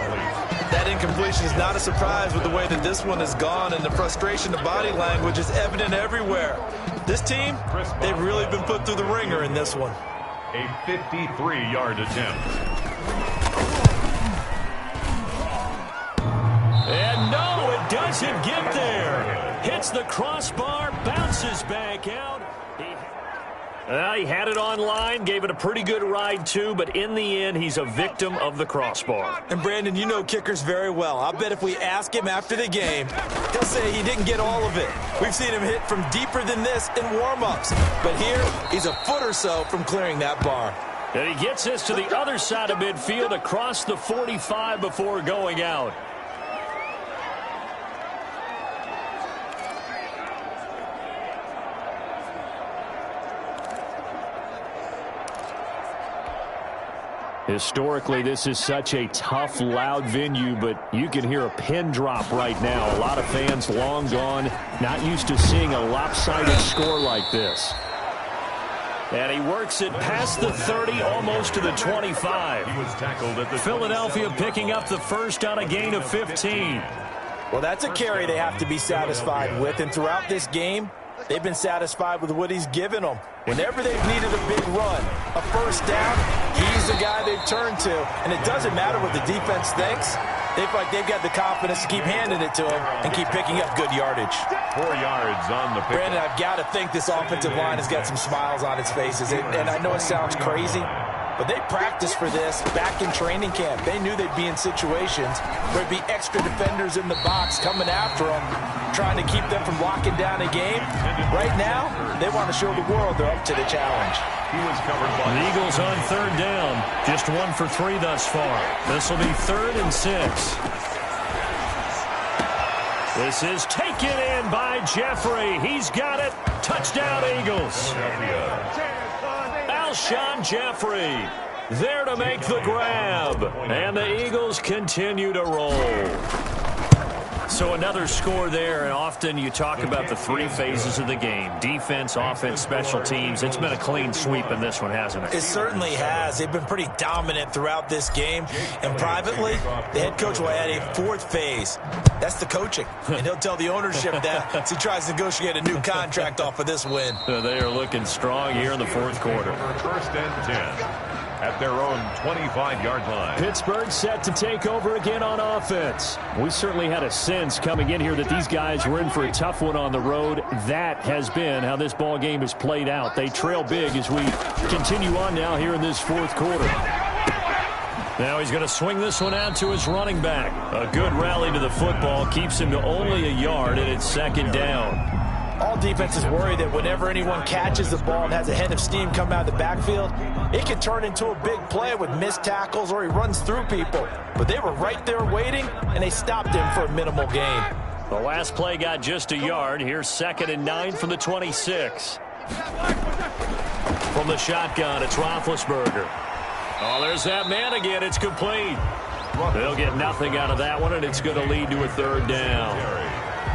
That incompletion is not a surprise with the way that this one has gone, and the frustration, the body language is evident everywhere. This team, they've really been put through the ringer in this one.
A 53-yard attempt.
And no, it doesn't get there. Hits the crossbar, bounces back out. He had it online, gave it a pretty good ride too, but in the end, he's a victim of the crossbar.
And Brandon, you know kickers very well. I bet if we ask him after the game, he'll say he didn't get all of it. We've seen him hit from deeper than this in warm-ups. But here, he's a foot or so from clearing that bar.
And he gets this to the other side of midfield across the 45 before going out. Historically, this is such a tough, loud venue, but you can hear a pin drop right now. A lot of fans long gone, not used to seeing a lopsided score like this. And he works it past the 30, almost to the 25.
He was tackled at the
Philadelphia picking up the first on a gain of 15.
Well, that's a carry they have to be satisfied with, and throughout this game, they've been satisfied with what he's given them. Whenever they've needed a big run, a first down, he's the guy they've turned to. And it doesn't matter what the defense thinks. They feel like they've got the confidence to keep handing it to him and keep picking up good yardage.
4 yards on the pick.
Brandon, I've got to think this offensive line has got some smiles on its faces. And I know it sounds crazy, but they practiced for this back in training camp. They knew they'd be in situations where there'd be extra defenders in the box coming after them, trying to keep them from locking down a game. Right now, they want to show the world they're up to the challenge.
He was covered by
the Eagles on third down. Just 1 for 3 thus far. This will be 3rd and 6. This is taken in by Jeffrey. He's got it. Touchdown, Eagles. Alshon Jeffrey there to make the grab. And the Eagles continue to roll. So another score there, and often you talk about the 3 phases of the game. Defense, offense, special teams. It's been a clean sweep in this one, hasn't it?
It certainly has. They've been pretty dominant throughout this game. And privately, the head coach will add a 4th phase. That's the coaching. And he'll tell the ownership that as he tries to negotiate a new contract off of this win.
They are looking strong here in the 4th quarter.
1st and 10. At their own 25-yard line.
Pittsburgh set to take over again on offense. We certainly had a sense coming in here that these guys were in for a tough one on the road. That has been how this ball game has played out. They trail big as we continue on now here in this 4th quarter. Now he's going to swing this one out to his running back. A good rally to the football keeps him to only a yard, and it's 2nd down.
All defenses worry that whenever anyone catches the ball and has a head of steam come out of the backfield, it can turn into a big play with missed tackles or he runs through people. But they were right there waiting, and they stopped him for a minimal gain.
The last play got just a yard. Here's 2nd and 9 from the 26. From the shotgun, it's Roethlisberger. Oh, there's that man again. It's complete. They'll get nothing out of that one, and it's going to lead to a 3rd down.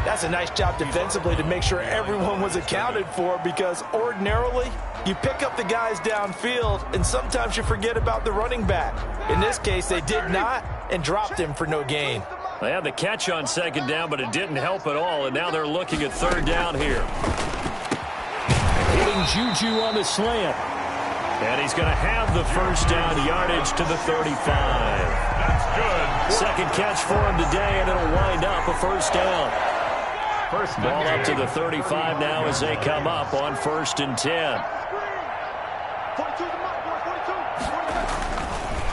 That's a nice job defensively to make sure everyone was accounted for, because ordinarily you pick up the guys downfield and sometimes you forget about the running back. In this case, they did not and dropped him for no gain.
They had the catch on 2nd down, but it didn't help at all, and now they're looking at 3rd down here. Hitting Juju on the slant. And he's going to have the 1st down yardage to the 35.
That's good.
2nd catch for him today, and it'll wind up a 1st down. Ball up to the 35 now as they come up on 1st and 10.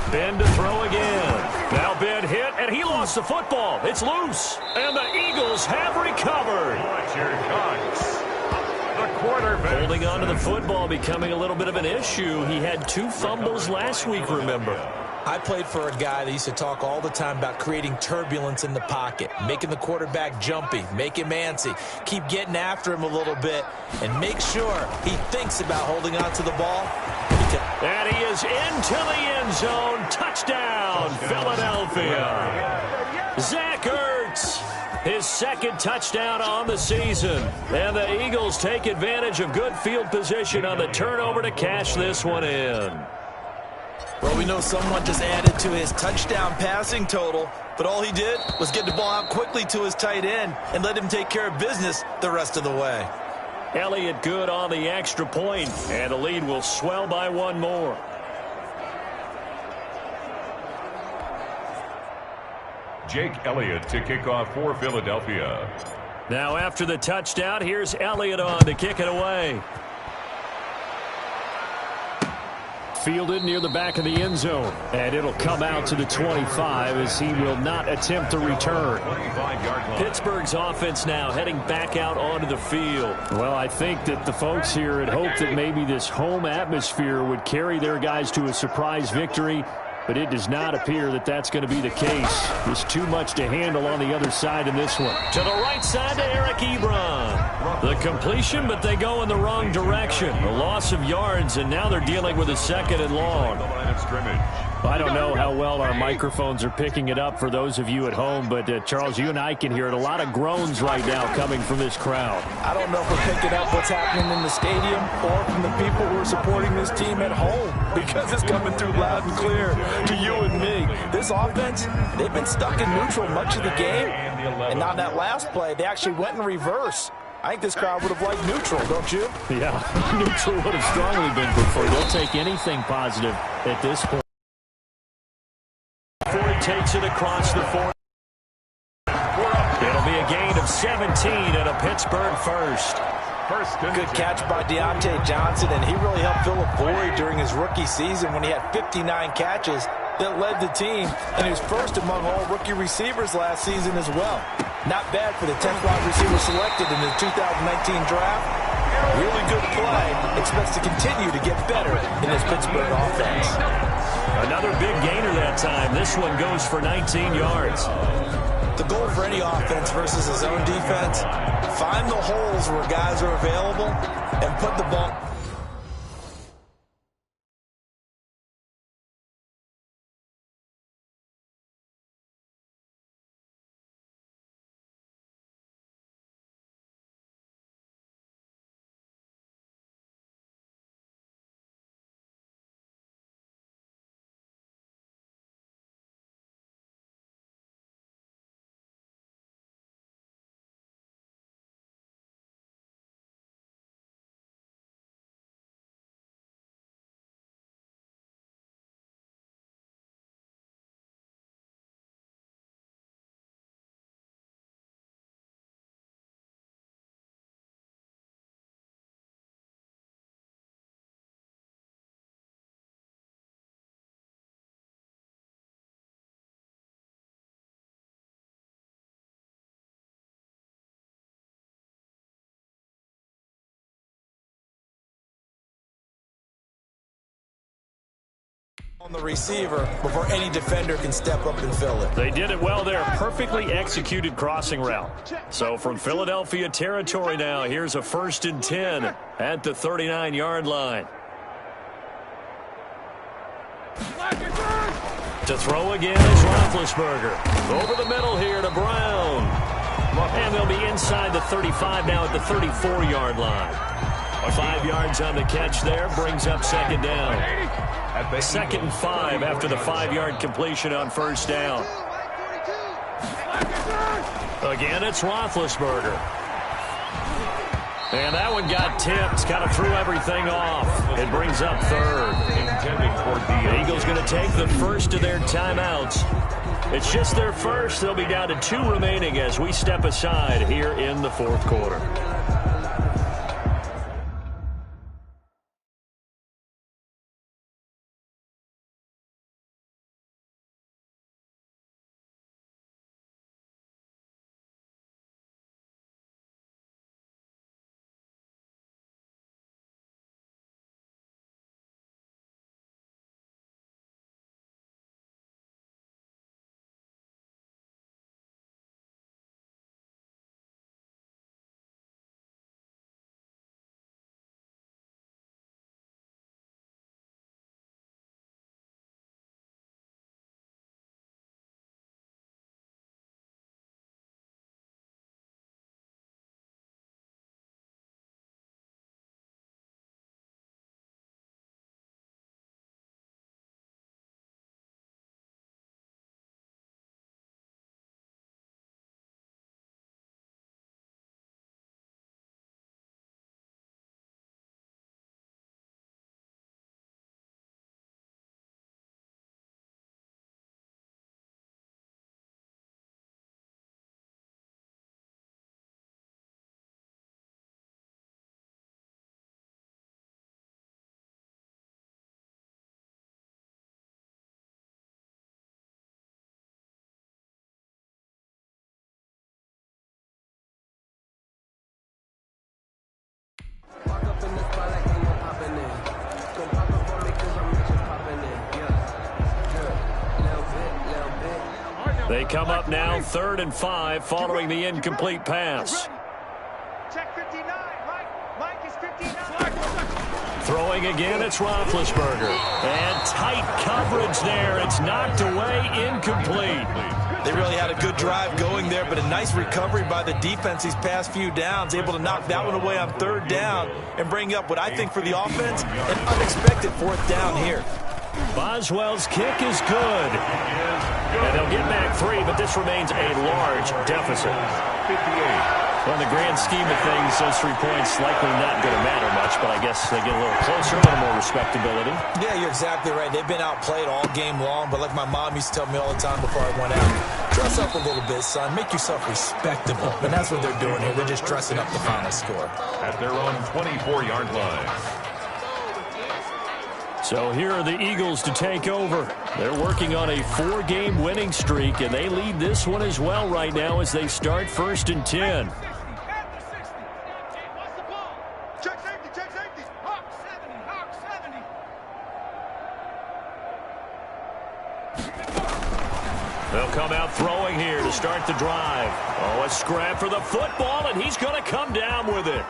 Ben to throw again. Now Ben hit, and he lost the football. It's loose, and the Eagles have recovered.
Watch your Cox. The quarterback.
Holding on to the football becoming a little bit of an issue. He had 2 fumbles last week, remember.
I played for a guy that used to talk all the time about creating turbulence in the pocket, making the quarterback jumpy, make him antsy, keep getting after him a little bit, and make sure he thinks about holding on to the ball.
And he is into the end zone. Touchdown, Philadelphia. Zach Ertz, his 2nd touchdown on the season. And the Eagles take advantage of good field position on the turnover to cash this one in.
Well, we know someone just added to his touchdown passing total, but all he did was get the ball out quickly to his tight end and let him take care of business the rest of the way.
Elliott good on the extra point, and the lead will swell by 1 more.
Jake Elliott to kick off for Philadelphia.
Now after the touchdown, here's Elliott on to kick it away. fielded near the back of the end zone. And it'll come out to the 25 as he will not attempt to return. Pittsburgh's offense now heading back out onto the field. Well, I think that the folks here had hoped that maybe this home atmosphere would carry their guys to a surprise victory, but it does not appear that that's going to be the case. There's too much to handle on the other side in this one. To the right side to Eric Ebron. The completion, but they go in the wrong direction. A loss of yards, and now they're dealing with a second and long. I don't know how well our microphones are picking it up for those of you at home, but Charles, you and I can hear it. A lot of groans right now coming from this crowd.
I don't know if we're picking up what's happening in the stadium or from the people who are supporting this team at home, because it's coming through loud and clear to you and me. This offense, they've been stuck in neutral much of the game, and on that last play, they actually went in reverse. I think this crowd would have liked neutral, don't you?
Yeah, neutral would have strongly been preferred. They'll take anything positive at this point. Before he takes it across the 40. It'll be a gain of 17 and a Pittsburgh first.
Good catch by Deontay Johnson, and he really helped fill a void during his rookie season when he had 59 catches that led the team, and he was first among all rookie receivers last season as well. Not bad for the 10th wide receiver selected in the 2019 draft. Really good play. Expects to continue to get better in this Pittsburgh offense.
Another big gainer that time. This one goes for 19 yards.
The goal for any offense versus his own defense, find the holes where guys are available and put the ball. On the receiver before any defender can step up and fill it.
They did it well there. Perfectly executed crossing route. So from Philadelphia territory now, here's a 1st and 10 at the 39-yard line. To throw again is Roethlisberger. Over the middle here to Brown. And they'll be inside the 35 now at the 34-yard line. 5 yards on the catch there, brings up second down. 2nd and 5 after the 5-yard completion on first down. Again, it's Roethlisberger. And that one got tipped, kind of threw everything off. It brings up third. The Eagles going to take the first of their timeouts. It's just their first. They'll be down to 2 remaining as we step aside here in the 4th quarter. They come up now 3rd and 5 following the incomplete pass.
Check 59. Mike is 59.
Throwing again, it's Roethlisberger. And tight coverage there. It's knocked away, incomplete.
They really had a good drive going there, but a nice recovery by the defense these past few downs, able to knock that one away on 3rd down and bring up what I think for the offense, an unexpected 4th down here.
Boswell's kick is good. And they'll get back 3, but this remains a large deficit.
58.
Well, in the grand scheme of things, those 3 points likely not going to matter much, but I guess they get a little closer, a little more respectability.
Yeah, you're exactly right. They've been outplayed all game long, but like my mom used to tell me all the time before I went out, dress up a little bit, son. Make yourself respectable. And that's what they're doing here. They're just dressing up the final score.
At their own 24-yard line.
So here are the Eagles to take over. They're working on a 4-game winning streak, and they lead this one as well right now as they start 1st and 10.
Check safety. Hawk 70.
They'll come out throwing here to start the drive. Oh, a scrap for the football, and he's going to come down with it.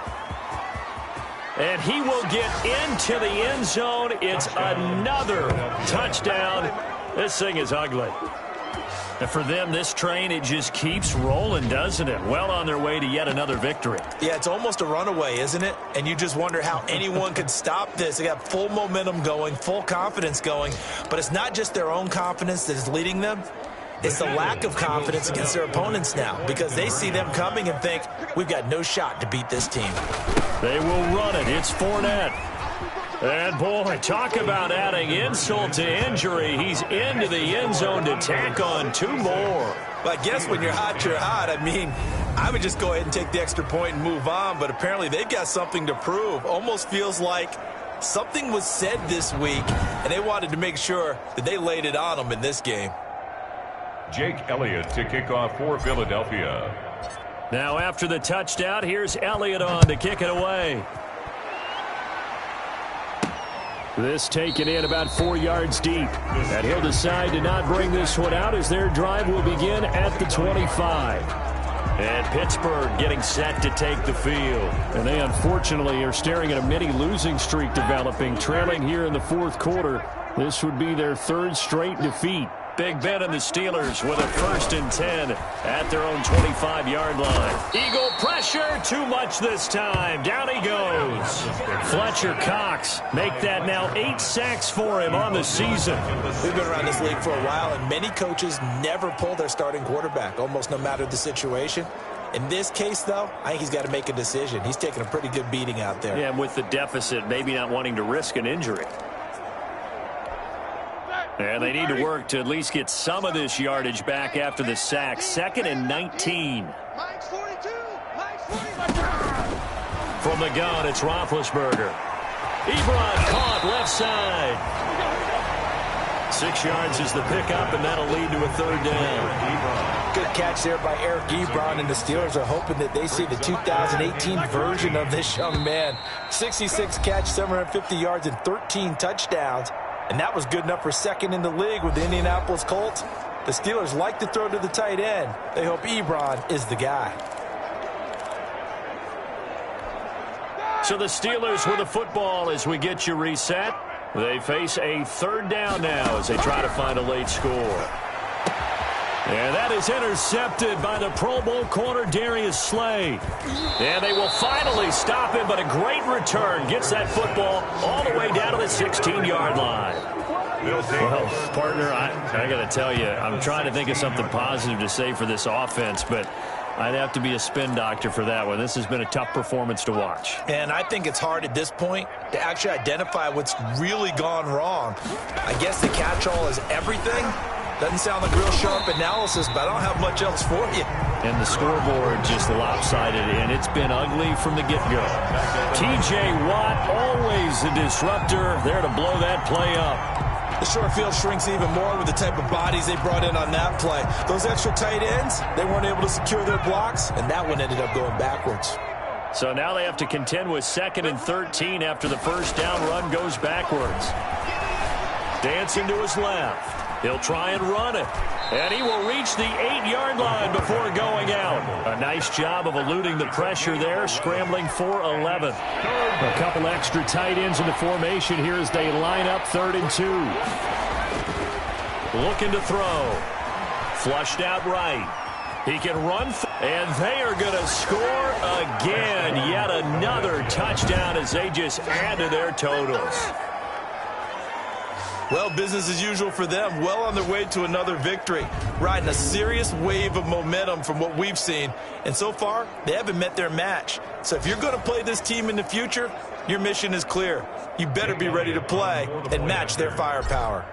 And he will get into the end zone. It's another touchdown. This thing is ugly. And for them, this train, it just keeps rolling, doesn't it? Well on their way to yet another victory.
Yeah, it's almost a runaway, isn't it? And you just wonder how anyone could stop this. They got full momentum going, full confidence going. But it's not just their own confidence that is leading them. It's the lack of confidence against their opponents now because they see them coming and think, we've got no shot to beat this team.
They will run it. It's Fournette. And, boy, talk about adding insult to injury. He's into the end zone to tack on 2 more.
But I guess when you're hot, you're hot. I mean, I would just go ahead and take the extra point and move on, but apparently they've got something to prove. Almost feels like something was said this week, and they wanted to make sure that they laid it on them in this game.
Jake Elliott to kick off for Philadelphia.
Now after the touchdown, here's Elliott on to kick it away. This taken in about 4 yards deep. And he'll decide to not bring this one out as their drive will begin at the 25. And Pittsburgh getting set to take the field. And they unfortunately are staring at a mini losing streak developing, trailing here in the 4th quarter. This would be their 3rd straight defeat. Big Ben and the Steelers with a 1st and 10 at their own 25-yard line. Eagle pressure, too much this time. Down he goes. Fletcher Cox make that now 8 sacks for him on the season.
We've been around this league for a while, and many coaches never pull their starting quarterback, almost no matter the situation. In this case, though, I think he's got to make a decision. He's taking a pretty good beating out there.
Yeah, and with the deficit, maybe not wanting to risk an injury. And they need to work to at least get some of this yardage back after the sack. 2nd and 19.
Mike's 42.
From the gun, it's Roethlisberger. Ebron caught left side. 6 yards is the pickup, and that'll lead to a 3rd down.
Good catch there by Eric Ebron, and the Steelers are hoping that they see the 2018 version of this young man. 66 catch, 750 yards, and 13 touchdowns. And that was good enough for 2nd in the league with the Indianapolis Colts. The Steelers like to throw to the tight end. They hope Ebron is the guy.
So the Steelers with the football as we get you reset. They face a 3rd down now as they try to find a late score. And that is intercepted by the Pro Bowl corner Darius Slay. And they will finally stop him, but a great return gets that football all the way down to the 16-yard line. Well, partner, I got to tell you, I'm trying to think of something positive to say for this offense, but I'd have to be a spin doctor for that one. This has been a tough performance to watch.
And I think it's hard at this point to actually identify what's really gone wrong. I guess the catch-all is everything. Doesn't sound like real sharp analysis, but I don't have much else for you.
And the scoreboard just lopsided, and it's been ugly from the get-go. T.J. Watt, always a disruptor, there to blow that play up.
The short field shrinks even more with the type of bodies they brought in on that play. Those extra tight ends, they weren't able to secure their blocks, and that one ended up going backwards.
So now they have to contend with 2nd and 13 after the 1st down run goes backwards. Dancing to his left. He'll try and run it. And he will reach the 8-yard line before going out. A nice job of eluding the pressure there, scrambling for 11. A couple extra tight ends in the formation here as they line up 3rd and 2. Looking to throw. Flushed out right. He can run, and they are going to score again. Yet another touchdown as they just add to their totals.
Well, business as usual for them. Well on their way to another victory. Riding a serious wave of momentum from what we've seen. And so far, they haven't met their match. So if you're going to play this team in the future, your mission is clear. You better be ready to play and match their firepower.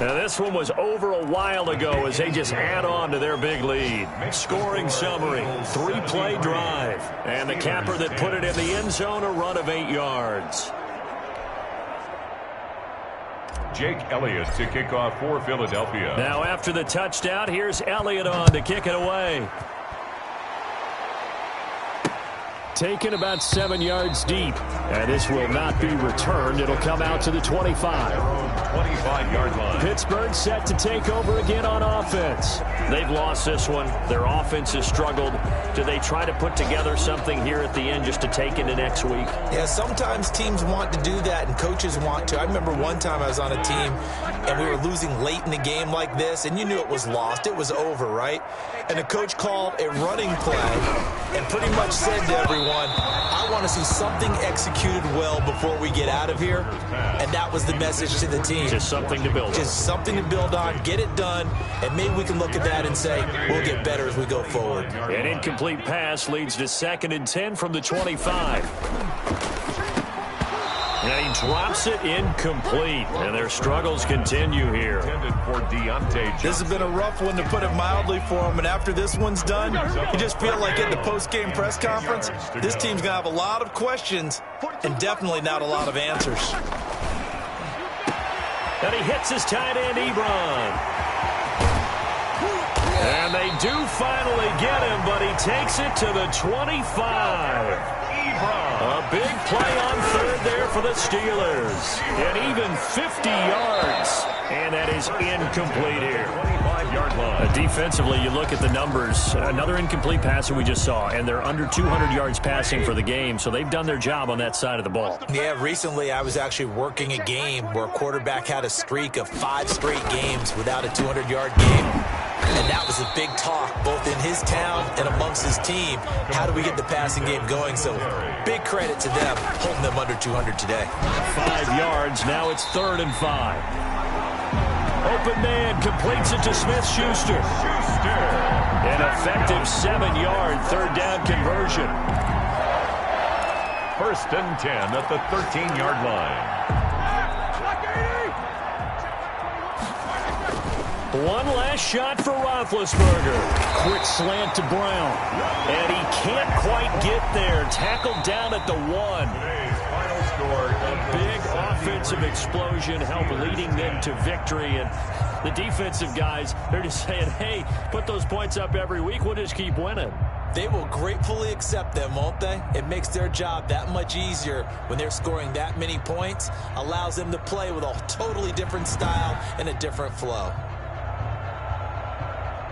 Now this one was over a while ago as they just add on to their big lead. Scoring summary, 3-play drive. And the capper that put it in the end zone, a run of 8 yards.
Jake Elliott to kick off for Philadelphia.
Now after the touchdown, here's Elliott on to kick it away. Taken about 7 yards deep. And this will not be returned. It'll come out to the 25.
25-yard line.
Pittsburgh set to take over again on offense. They've lost this one. Their offense has struggled. Do they try to put together something here at the end just to take into next week?
Yeah, sometimes teams want to do that and coaches want to. I remember one time I was on a team and we were losing late in the game like this, and you knew it was lost. It was over, right? And the coach called a running play and pretty much said to everyone, I want to see something executed well before we get out of here. And that was the message to the team.
Just something to build on.
Just something to build on, get it done, and maybe we can look at that and say we'll get better as we go forward.
An incomplete pass leads to 2nd and 10 from the 25. And he drops it incomplete. And their struggles continue here.
This has been a rough one, to put it mildly, for him. And after this one's done, you just feel like in the post-game press conference, this team's going to have a lot of questions and definitely not a lot of answers.
And he hits his tight end, Ebron. And they do finally get him, but he takes it to the 25. A big play on 3rd there for the Steelers. And even 50 yards. And that is incomplete here. 25-yard line. Defensively, you look at the numbers. Another incomplete pass that we just saw. And they're under 200 yards passing for the game. So they've done their job on that side of the ball.
Yeah, recently I was actually working a game where a quarterback had a streak of 5 straight games without a 200-yard game. And that was a big talk, both in his town and amongst his team. How do we get the passing game going? So big credit to them, holding them under 200 today.
5 yards. Now it's 3rd and 5. Open man completes it to Smith-Schuster. An effective 7-yard 3rd down conversion.
1st and 10 at the 13-yard line.
One last shot for Roethlisberger. Quick slant to Brown. And he can't quite get there. Tackled down at the 1.
Final score.
A big offensive explosion helped leading them to victory. And the defensive guys, they're just saying, hey, put those points up every week. We'll just keep winning.
They will gratefully accept them, won't they? It makes their job that much easier when they're scoring that many points. Allows them to play with a totally different style and a different flow.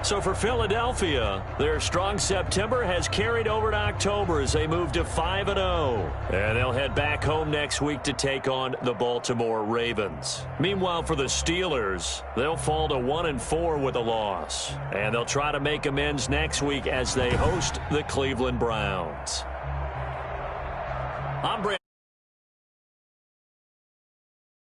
So for Philadelphia, their strong September has carried over to October as they move to 5-0. And they'll head back home next week to take on the Baltimore Ravens. Meanwhile, for the Steelers, they'll fall to 1-4 with a loss. And they'll try to make amends next week as they host the Cleveland Browns. I'm Brandon.